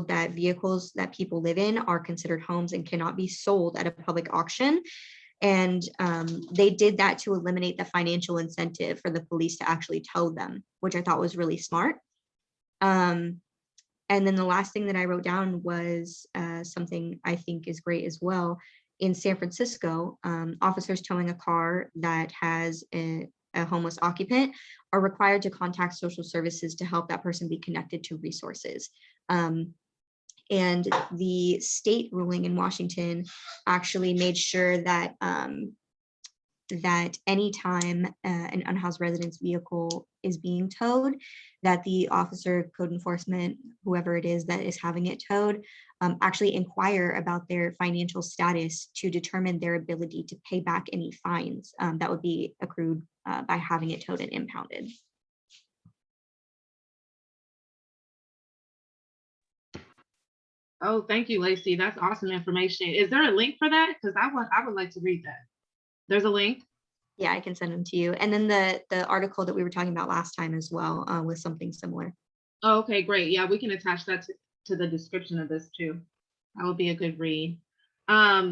that vehicles that people live in are considered homes and cannot be sold at a public auction. And they did that to eliminate the financial incentive for the police to actually tow them, which I thought was really smart. And then the last thing that I wrote down was something I think is great as well. In San Francisco, officers towing a car that has a homeless occupant are required to contact social services to help that person be connected to resources. And the state ruling in Washington actually made sure that that anytime an unhoused resident's vehicle is being towed, that the officer, code enforcement, whoever it is that is having it towed, actually inquire about their financial status to determine their ability to pay back any fines that would be accrued by having it towed and impounded. Oh, thank you, Lacey. That's awesome information. Is there a link for that? Because I would like to read that. There's a link. Yeah, I can send them to you. And then the article that we were talking about last time as well with something similar. Oh, okay, great. Yeah, we can attach that to the description of this too. That would be a good read. I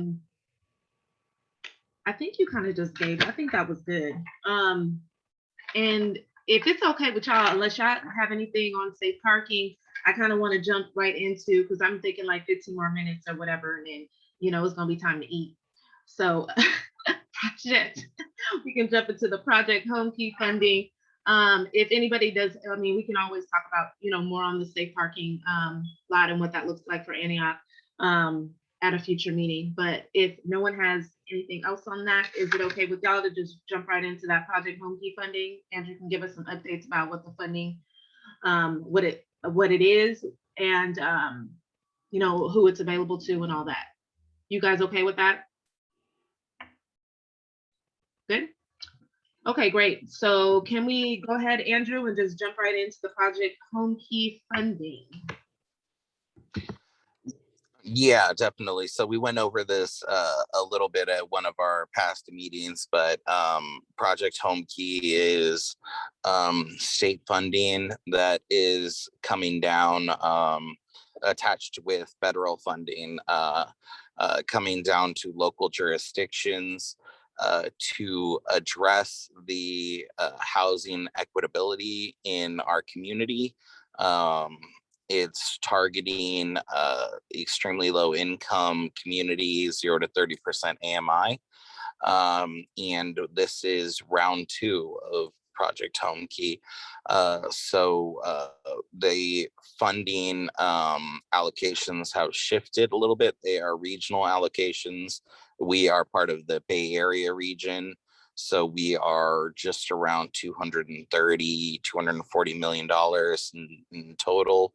think you kind of just gave, I think that was good. And if it's okay with y'all, unless y'all have anything on safe parking, I kind of want to jump right into, because I'm thinking like 15 more minutes or whatever, and then, you know, it's going to be time to eat. So project, we can jump into the project home key funding. If anybody does, I mean, we can always talk about, you know, more on the safe parking lot and what that looks like for Antioch at a future meeting. But if no one has anything else on that, is it okay with y'all to just jump right into that project home key funding? Andrew can give us some updates about what the funding, what it is, and you know, who it's available to and all that. You guys okay with that? Good. Okay, great. So can we go ahead, Andrew, and just jump right into the project home key funding? Yeah, definitely. So we went over this a little bit at one of our past meetings, but Project Home Key is state funding that is coming down, attached with federal funding, coming down to local jurisdictions to address the housing equitability in our community. Um, it's targeting extremely low income communities, 0 to 30% AMI. And this is round 2 of Project Home Key. The funding allocations have shifted a little bit. They are regional allocations. We are part of the Bay Area region. So we are just around $240 million in total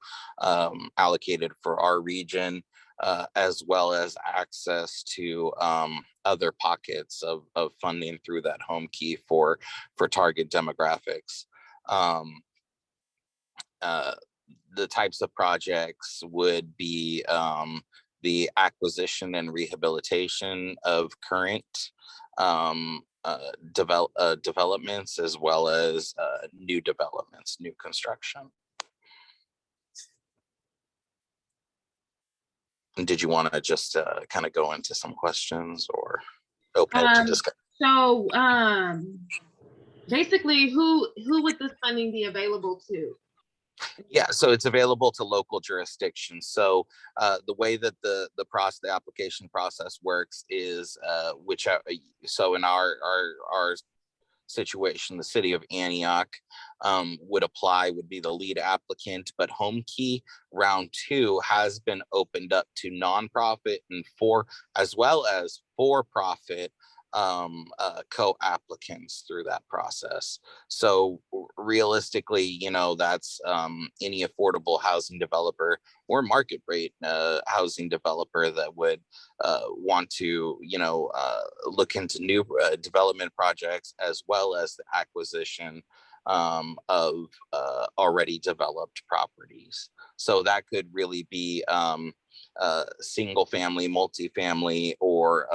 allocated for our region, as well as access to other pockets of funding through that home key for target demographics. The types of projects would be the acquisition and rehabilitation of current developments, as well as new developments, new construction. And did you want to just kind of go into some questions or open it to discussion? So basically, who would this funding be available to? Yeah, so it's available to local jurisdictions. So the way that the application process works is so in our situation, the city of Antioch would be the lead applicant, but Home Key round 2 has been opened up to nonprofit and as well as for-profit co-applicants through that process. So realistically, that's any affordable housing developer or market rate housing developer that would want to look into new development projects, as well as the acquisition of already developed properties. So that could really be single family, multifamily, or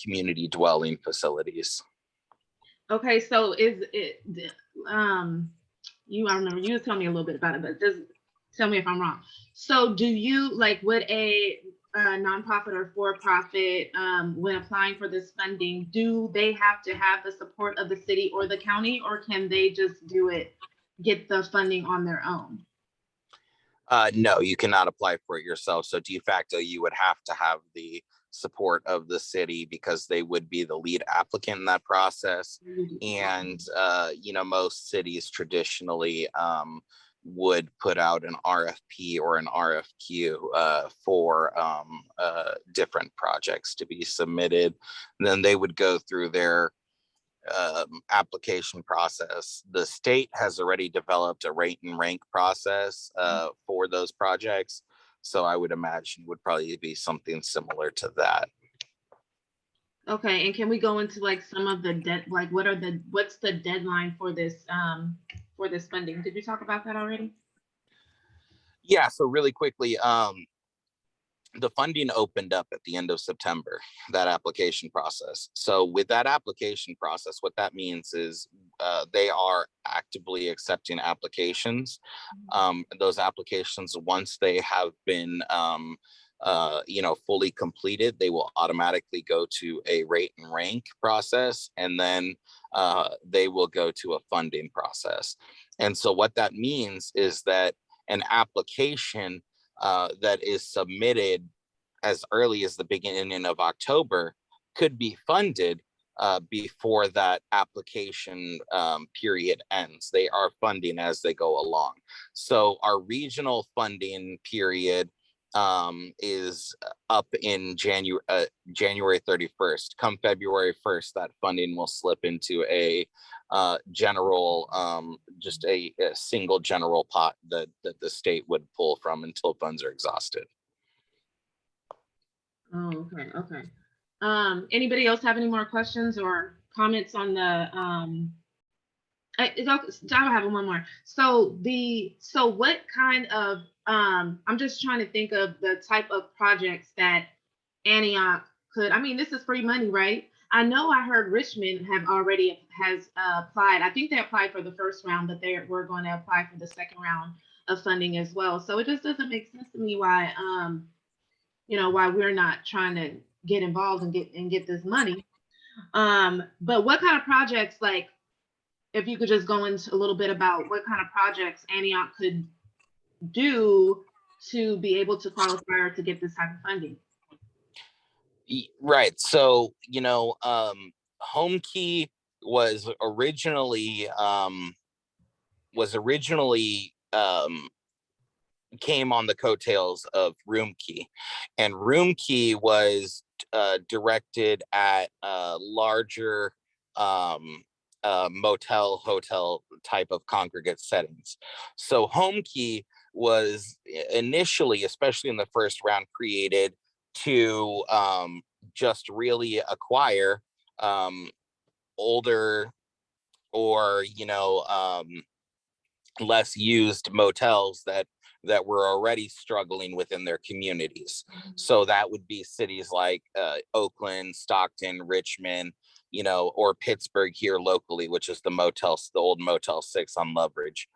community dwelling facilities. Okay, so is it I remember you was telling me a little bit about it, but just tell me if I'm wrong. So do you would a nonprofit or for-profit, when applying for this funding, do they have to have the support of the city or the county, or can they just get the funding on their own? No, you cannot apply for it yourself. So de facto, you would have to have the support of the city, because they would be the lead applicant in that process. And most cities traditionally would put out an RFP or an RFQ for different projects to be submitted. And then they would go through their application process. The state has already developed a rate and rank process for those projects. So I would imagine would probably be something similar to that. Okay, and can we go into some of the what's the deadline for this funding? Did you talk about that already? Yeah, so really quickly, the funding opened up at the end of September, that application process. So with that application process, what that means is they are actively accepting applications. Those applications, once they have been fully completed, they will automatically go to a rate and rank process, and then they will go to a funding process. And so what that means is that an application that is submitted as early as the beginning of October could be funded before that application period ends. They are funding as they go along. So our regional funding period is up in January 31st. Come February 1st, that funding will slip into a general, just a single general pot that the state would pull from until funds are exhausted. Oh, okay. Anybody else have any more questions or comments on the I have one more. So what kind of I'm just trying to think of the type of projects that Antioch could. I mean, this is free money, right? I know I heard Richmond has applied. I think they applied for the first round, but we're going to apply for the second round of funding as well. So it just doesn't make sense to me why why we're not trying to get involved and get this money. But what kind of projects, like, if you could just go into a little bit about what kind of projects Antioch could do to be able to qualify or to get this type of funding. Right. So, Home Key was originally came on the coattails of Room Key, and Room Key was directed at larger motel, hotel type of congregate settings. So Home Key was initially, especially in the first round, created to just really acquire older or less used motels that were already struggling within their communities. So that would be cities like Oakland, Stockton, Richmond, or Pittsburgh here locally, which is the old Motel 6 on Loveridge.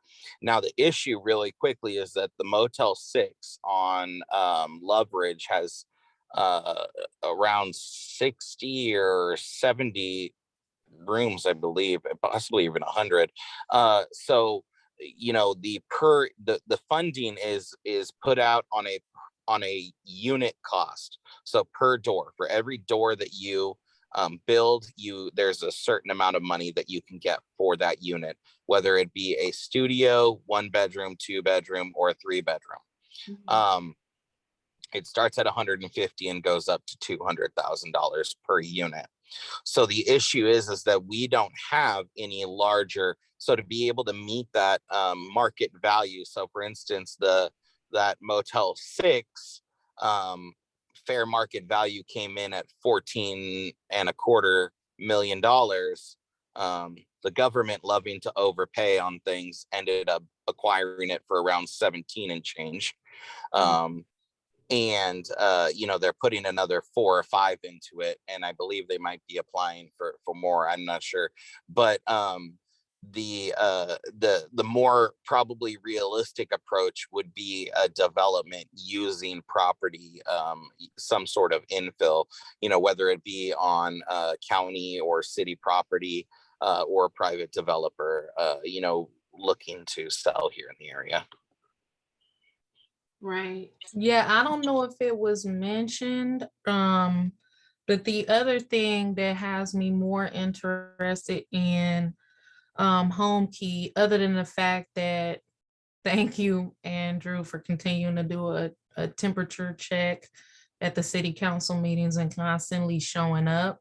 Now, the issue really quickly is that the Motel 6 on Loveridge has around 60 or 70 rooms, I believe, possibly even 100. So the funding is put out on a unit cost. So per door, for every door that you build, there's a certain amount of money that you can get for that unit, whether it be a studio, 1 bedroom, 2 bedroom, or a 3 bedroom. It starts at 150 and goes up to $200,000 per unit. So the issue is that we don't have any larger, so to be able to meet that market value. So for instance, that Motel 6 fair market value came in at $14.25 million. The government, loving to overpay on things, ended up acquiring it for around 17 and change. And they're putting another 4 or 5 into it, and I believe they might be applying for more. I'm not sure, but the more probably realistic approach would be a development using property, some sort of infill, whether it be on county or city property, or a private developer looking to sell here in the area. Right. Yeah, I don't know if it was mentioned, but the other thing that has me more interested in Home Key, other than the fact that, thank you, Andrew, for continuing to do a temperature check at the city council meetings and constantly showing up,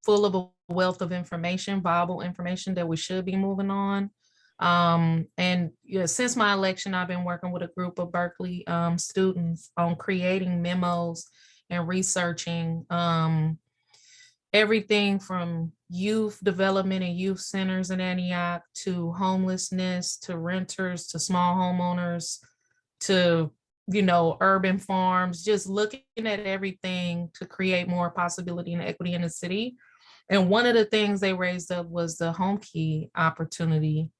full of a wealth of information, viable information that we should be moving on. And since my election, I've been working with a group of Berkeley students on creating memos and researching everything from youth development and youth centers in Antioch to homelessness, to renters, to small homeowners, to urban farms, just looking at everything to create more possibility and equity in the city. And one of the things they raised up was the Home Key opportunity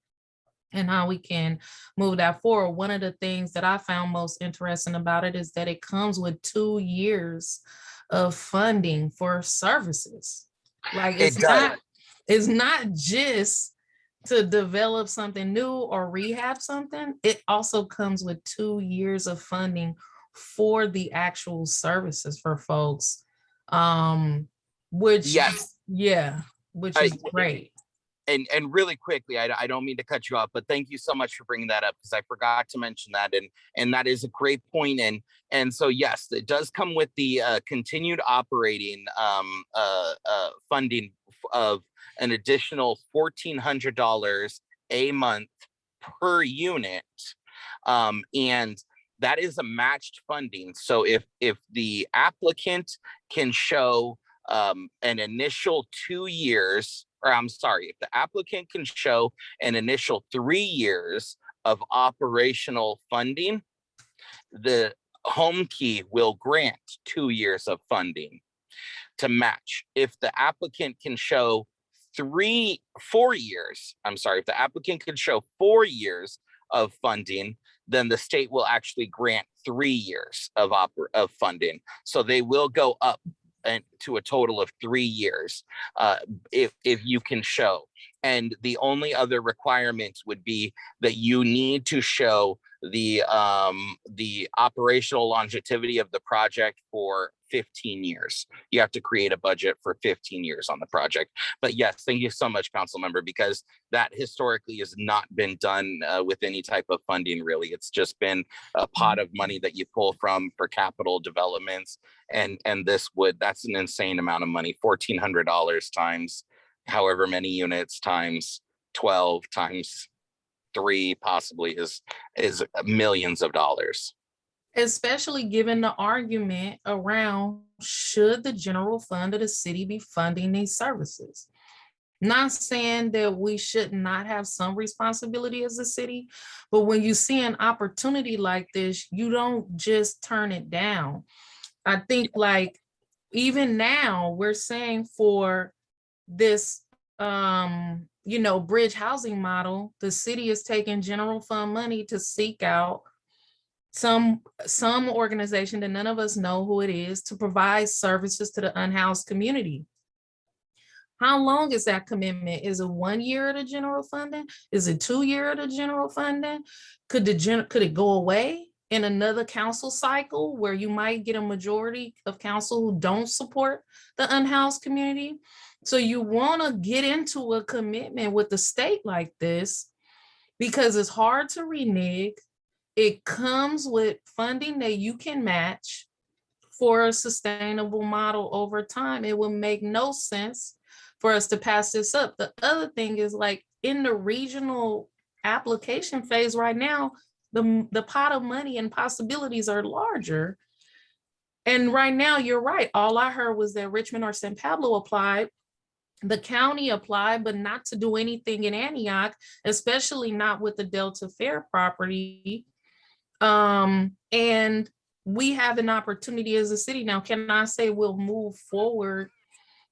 and how we can move that forward. One of the things that I found most interesting about it is that it comes with 2 years of funding for services. Like it's not just to develop something new or rehab something. It also comes with 2 years of funding for the actual services for folks. Which is great. And really quickly, I don't mean to cut you off, but thank you so much for bringing that up, because I forgot to mention that, and that is a great point. And so yes, it does come with the continued operating funding of an additional $1,400 a month per unit, and that is a matched funding. So if the applicant can show an initial 2 years, or I'm sorry, if the applicant can show an initial 3 years of operational funding, the home key will grant 2 years of funding to match. If the applicant can show 4 years, I'm sorry, if the applicant can show 4 years of funding, then the state will actually grant 3 years of funding. So they will go up and to a total of 3 years if you can show. And the only other requirements would be that you need to show the operational longevity of the project for 15 years. You have to create a budget for 15 years on the project. But yes, thank you so much, council member, because that historically has not been done with any type of funding, really. It's just been a pot of money that you pull from for capital developments. And that's an insane amount of money, $1,400 times however many units times 12 times 3 possibly is millions of dollars. Especially given the argument around should the general fund of the city be funding these services? Not saying that we should not have some responsibility as a city, but when you see an opportunity like this, you don't just turn it down. I think like even now we're saying for this bridge housing model, the city is taking general fund money to seek out some organization that none of us know who it is to provide services to the unhoused community. How long is that commitment? Is it 1 year of the general funding? Is it 2 years of the general funding? Could it go away in another council cycle where you might get a majority of council who don't support the unhoused community? So you want to get into a commitment with the state like this because it's hard to renege. It comes with funding that you can match for a sustainable model over time. It will make no sense for us to pass this up. The other thing is like in the regional application phase right now, the pot of money and possibilities are larger. And right now, you're right. All I heard was that Richmond or San Pablo applied. The county applied, but not to do anything in Antioch, especially not with the Delta Fair property. And we have an opportunity as a city now. Can I say we'll move forward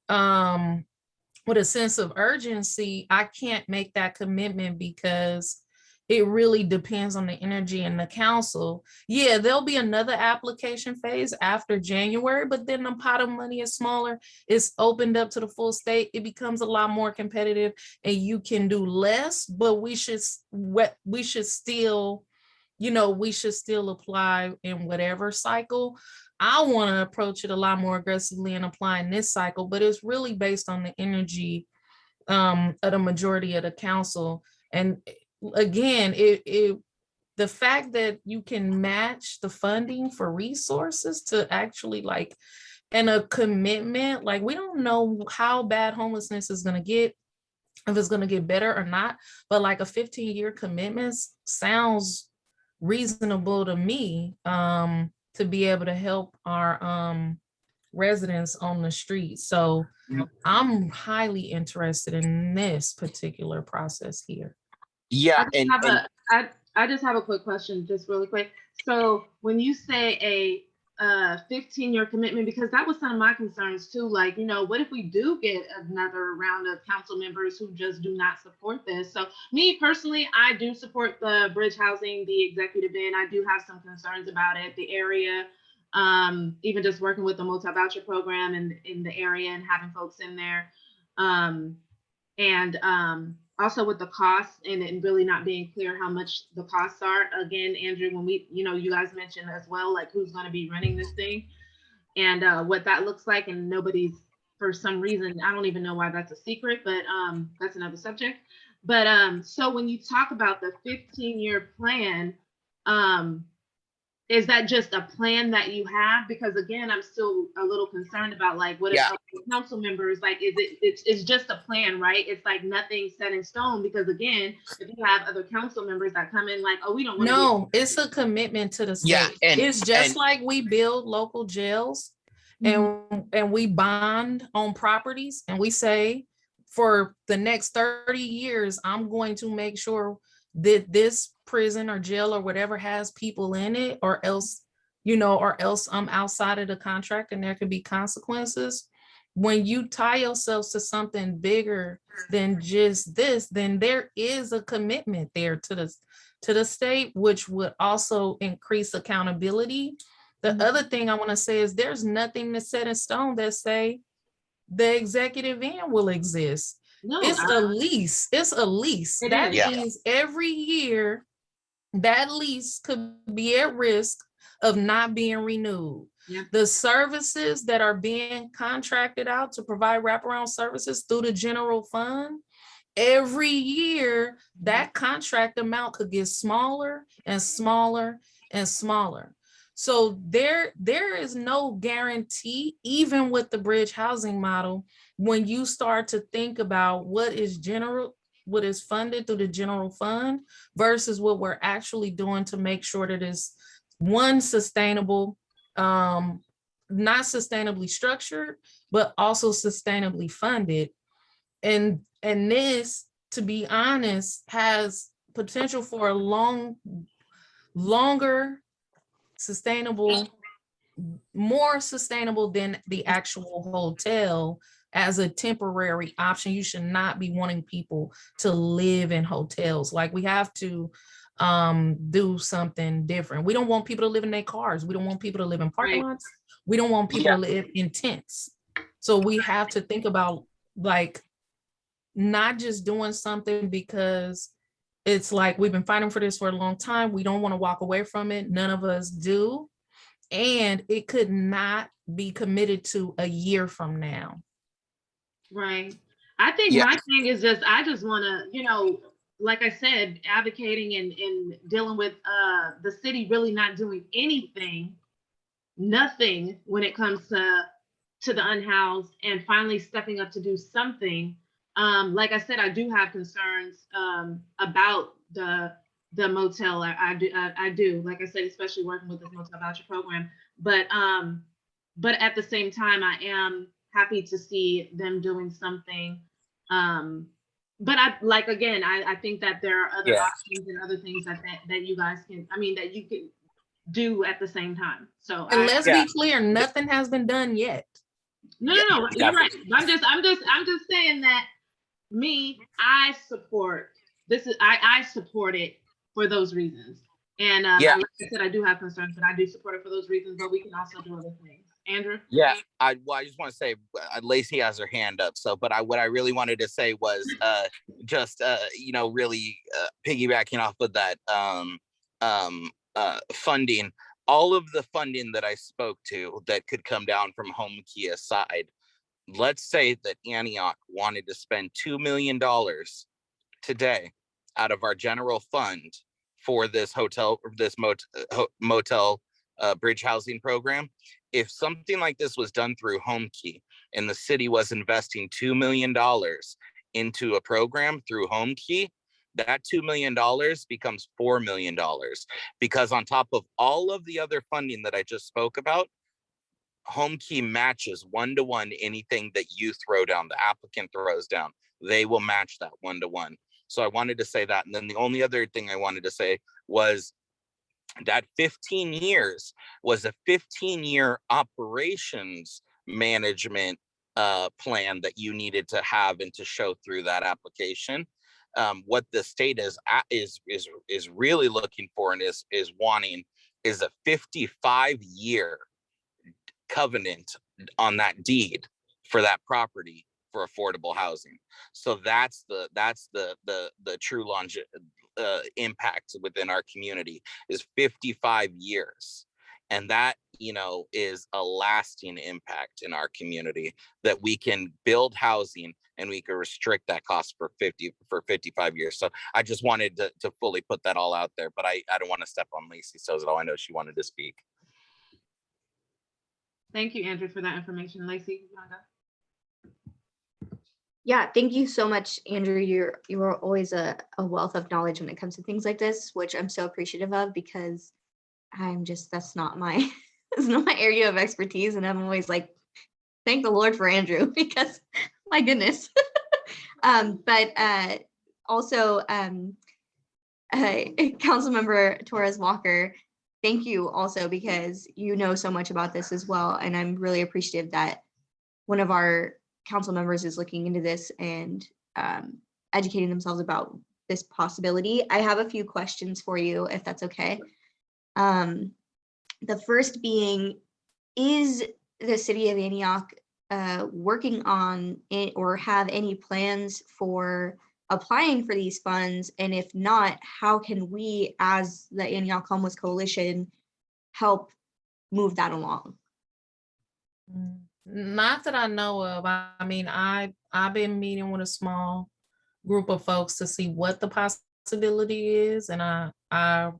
with a sense of urgency? I can't make that commitment because it really depends on the energy in the council. Yeah, there'll be another application phase after January, but then the pot of money is smaller. It's opened up to the full state. It becomes a lot more competitive and you can do less, but we should still apply in whatever cycle. I want to approach it a lot more aggressively and apply in this cycle, but it's really based on the energy of the majority of the council. And again, the fact that you can match the funding for resources to actually and a commitment, like we don't know how bad homelessness is going to get, if it's going to get better or not, but like a 15-year commitment sounds reasonable to me to be able to help our residents on the street. So I'm highly interested in this particular process here. Yeah, I just have a quick question, just really quick. So when you say a 15-year commitment, because that was some of my concerns too, like, what if we do get another round of council members who just do not support this? So me personally, I do support the bridge housing, the executive in. I do have some concerns about it, the area, even just working with the multi-voucher program in the area and having folks in there. Also with the costs and really not being clear how much the costs are. Again, Andrew, when you guys mentioned as well, like who's going to be running this thing and what that looks like, and nobody's, for some reason, I don't even know why that's a secret, but that's another subject. But so when you talk about the 15-year plan, is that just a plan that you have? Because again, I'm still a little concerned about like what if council members, like it's just a plan, right? It's like nothing set in stone, because again, if you have other council members that come in like, oh, we don't want to. No, it's a commitment to the state. It's just like we build local jails and we bond on properties and we say for the next 30 years, I'm going to make sure that this prison or jail or whatever has people in it, or else, or else I'm outside of the contract and there could be consequences. When you tie yourselves to something bigger than just this, then there is a commitment there to the state, which would also increase accountability. The other thing I want to say is there's nothing that's set in stone that say the executive end will exist. No, It's a lease. It's a lease. It That is. means every year that lease could be at risk of not being renewed. Yep. The services that are being contracted out to provide wraparound services through the general fund, every year that contract amount could get smaller and smaller and smaller. So there is no guarantee, even with the bridge housing model, when you start to think about what is funded through the general fund versus what we're actually doing to make sure that it's one, sustainable, not sustainably structured, but also sustainably funded. And this, to be honest, has potential for a longer sustainable, more sustainable than the actual hotel as a temporary option. You should not be wanting people to live in hotels. Like, we have to do something different. We don't want people to live in their cars. We don't want people to live in parking lots. We don't want people to live in tents. So we have to think about, like, not just doing something because it's like we've been fighting for this for a long time. We don't want to walk away from it. None of us do. And it could not be committed to a year from now. Right. I think my thing is I just want to, like I said, advocating and dealing with the city really not doing nothing when it comes to the unhoused, and finally stepping up to do something. Like I said, I do have concerns about the motel. I do, like I said, especially working with this motel voucher program. But at the same time, I am happy to see them doing something. But I think that there are other options and other things that you guys can, that you can do at the same time. So and let's be clear, nothing has been done yet. No, you're right. I'm just saying that I support this. I support it for those reasons. And like I said, I do have concerns, but I do support it for those reasons. But we can also do other things. Andrew? Yeah, I just want to say, Lacey has her hand up. So, but what I really wanted to say was really piggybacking off of that funding. All of the funding that I spoke to that could come down from home key aside, let's say that Antioch wanted to spend $2 million today out of our general fund for this motel bridge housing program. If something like this was done through home key and the city was investing $2 million into a program through home key, that $2 million becomes $4 million, because on top of all of the other funding that I just spoke about, home key matches 1-to-1 anything that you throw down, the applicant throws down. They will match that 1-to-1. So I wanted to say that. And then the only other thing I wanted to say was that 15 years was a 15-year operations management plan that you needed to have and to show through that application. What the state is really looking for and is wanting is a 55-year covenant on that deed for that property for affordable housing. So that's the true impact within our community is 55 years. And that, is a lasting impact in our community, that we can build housing and we can restrict that cost for 55 years. So I just wanted to fully put that all out there, but I don't want to step on Lacey's toes at all. I know she wanted to speak. Thank you, Andrew, for that information. Lacey, you want to go? Yeah, thank you so much, Andrew. You're always a wealth of knowledge when it comes to things like this, which I'm so appreciative of, because that's not my it's not my area of expertise. And I'm always like, thank the Lord for Andrew, because my goodness. But also, Councilmember Torres Walker, thank you also, because you know so much about this as well. And I'm really appreciative that one of our council members is looking into this and educating themselves about this possibility. I have a few questions for you, if that's okay. The first being, is the city of Antioch working on it, or have any plans for applying for these funds? And if not, how can we, as the Antioch Homeless Coalition, help move that along? Not that I know of. I mean, I've been meeting with a small group of folks to see what the possibility is, and I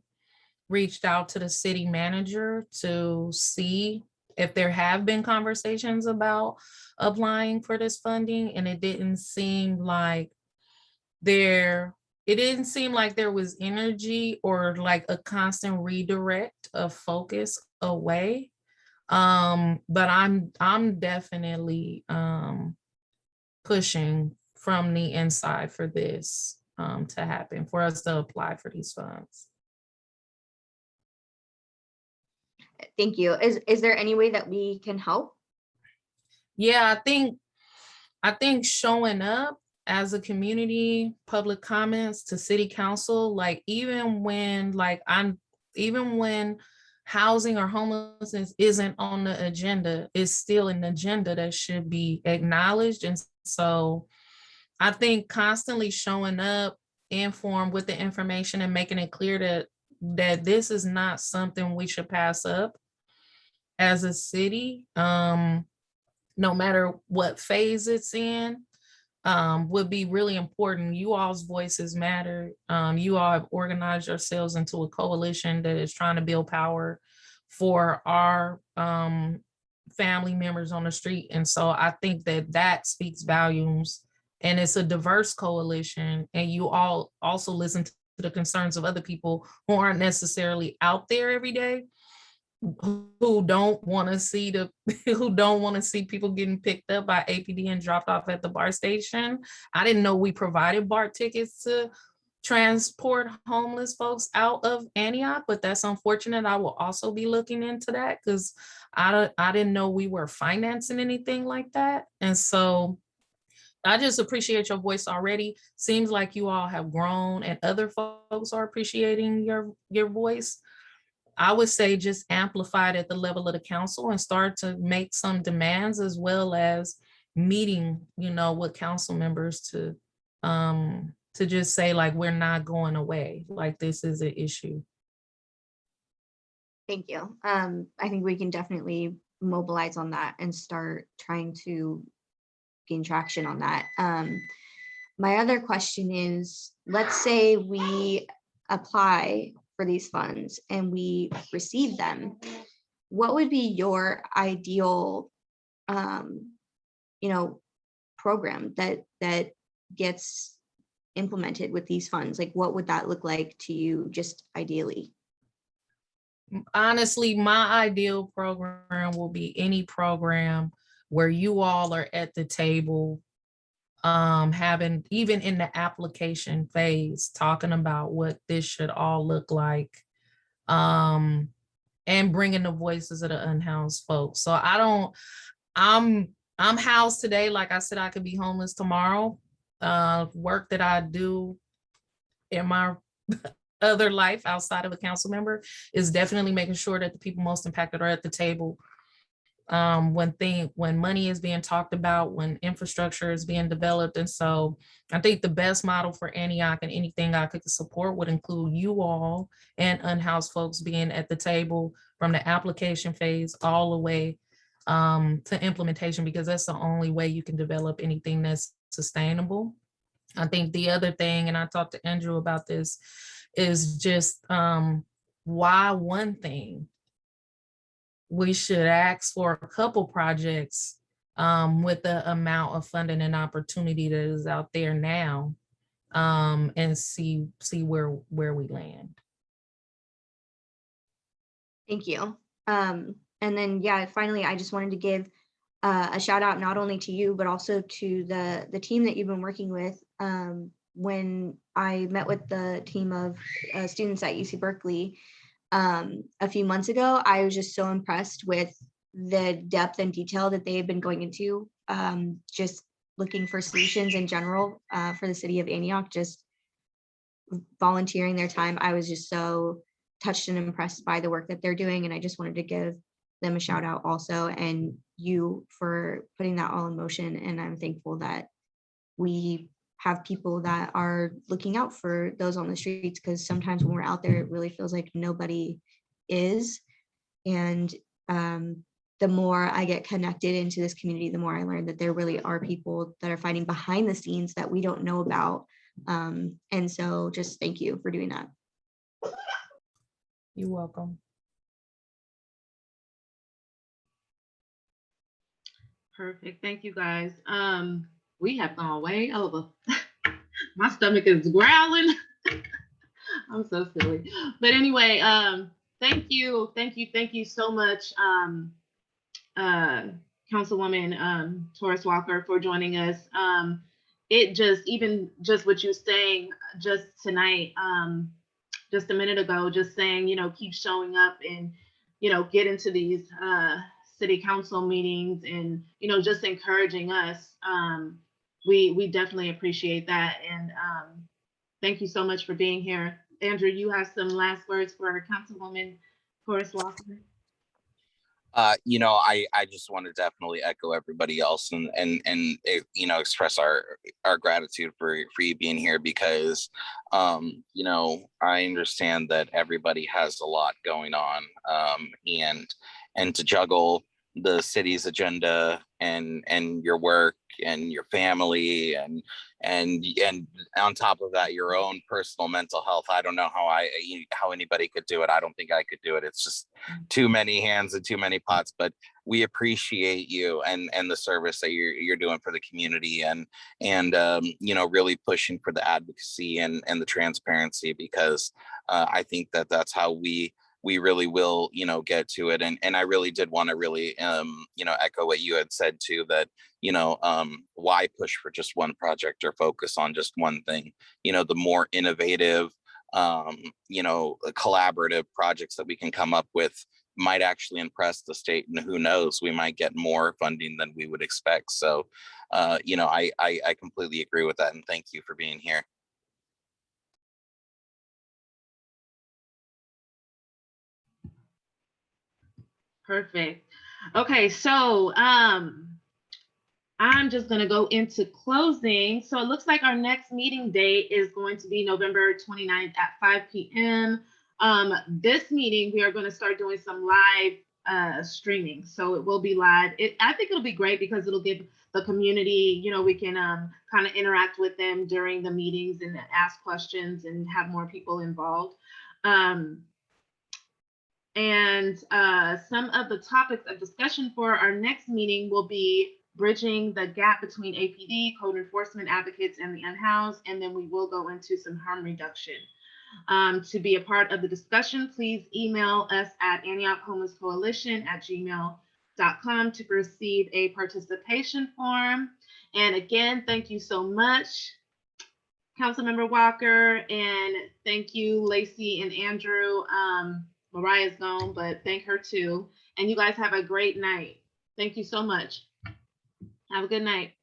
reached out to the city manager to see if there have been conversations about applying for this funding, and it didn't seem like there was energy or like a constant redirect of focus away. But I'm definitely pushing from the inside for this to happen, for us to apply for these funds. Thank you. Is there any way that we can help? Yeah, I think showing up as a community, public comments to city council, like even when housing or homelessness isn't on the agenda, it's still an agenda that should be acknowledged. And so I think constantly showing up informed with the information and making it clear that this is not something we should pass up as a city, no matter what phase it's in, would be really important. You all's voices matter. You all have organized yourselves into a coalition that is trying to build power for our family members on the street. And so I think that speaks volumes, and it's a diverse coalition, and you all also listen to the concerns of other people who aren't necessarily out there every day, who don't want to see people getting picked up by APD and dropped off at the BART station. I didn't know we provided BART tickets to transport homeless folks out of Antioch, but that's unfortunate. I will also be looking into that, because I didn't know we were financing anything like that. And so I just appreciate your voice already. Seems like you all have grown and other folks are appreciating your voice. I would say just amplify it at the level of the council and start to make some demands, as well as meeting, with council members to just say, like, we're not going away, like this is an issue. Thank you. I think we can definitely mobilize on that and start trying to gain traction on that. My other question is, let's say we apply for these funds and we receive them. What would be your ideal, program that gets implemented with these funds? Like, what would that look like to you, just ideally? Honestly, my ideal program will be any program where you all are at the table, having, even in the application phase, talking about what this should all look like, and bringing the voices of the unhoused folks. So I'm housed today. Like I said, I could be homeless tomorrow. Work that I do in my other life outside of a council member is definitely making sure that the people most impacted are at the table. When money is being talked about, when infrastructure is being developed. And so I think the best model for Antioch and anything I could support would include you all and unhoused folks being at the table from the application phase all the way to implementation, because that's the only way you can develop anything that's sustainable. I think the other thing, and I talked to Andrew about this, is just why one thing. We should ask for a couple projects with the amount of funding and opportunity that is out there now, and see where we land. Thank you. And then, yeah, finally, I just wanted to give a shout out not only to you, but also to the team that you've been working with. When I met with the team of students at UC Berkeley a few months ago, I was just so impressed with the depth and detail that they have been going into, just looking for solutions in general for the city of Antioch, just volunteering their time. I was just so touched and impressed by the work that they're doing. And I just wanted to give them a shout out also, and you for putting that all in motion. And I'm thankful that we have people that are looking out for those on the streets, because sometimes when we're out there, it really feels like nobody is. And the more I get connected into this community, the more I learn that there really are people that are fighting behind the scenes that we don't know about. And so just thank you for doing that. You're welcome. Perfect. Thank you, guys. We have gone way over. My stomach is growling. I'm so silly. But anyway, thank you so much, Councilwoman Torres Walker, for joining us. It even just what you're saying just tonight, just a minute ago, just saying, keep showing up and, get into these city council meetings and, just encouraging us. We definitely appreciate that. And thank you so much for being here. Andrew, you have some last words for Councilwoman Torres Walker? I just want to definitely echo everybody else and express our gratitude for you being here, because I understand that everybody has a lot going on, and to juggle the city's agenda and your work and your family and on top of that your own personal mental health. I don't know how anybody could do it. I don't think I could do it. It's just too many hands and too many pots. But we appreciate you and the service that you're doing for the community and really pushing for the advocacy and the transparency, because I think that's how we really will, get to it. And I really did want to really, echo what you had said too, that, why push for just one project or focus on just one thing? The more innovative, collaborative projects that we can come up with might actually impress the state, and who knows, we might get more funding than we would expect. So, I completely agree with that. And thank you for being here. Perfect. Okay, so I'm just going to go into closing. So it looks like our next meeting date is going to be November 29th at 5 p.m. This meeting, we are going to start doing some live streaming. So it will be live. I think it'll be great because it'll give the community, we can kind of interact with them during the meetings and ask questions and have more people involved. And some of the topics of discussion for our next meeting will be bridging the gap between APD, code enforcement advocates, and the unhoused. And then we will go into some harm reduction. To be a part of the discussion, please email us at AntiochHomelessCoalition@gmail.com to receive a participation form. And again, thank you so much, Councilmember Walker, and thank you, Lacey and Andrew. Mariah's gone, but thank her too. And you guys have a great night. Thank you so much. Have a good night.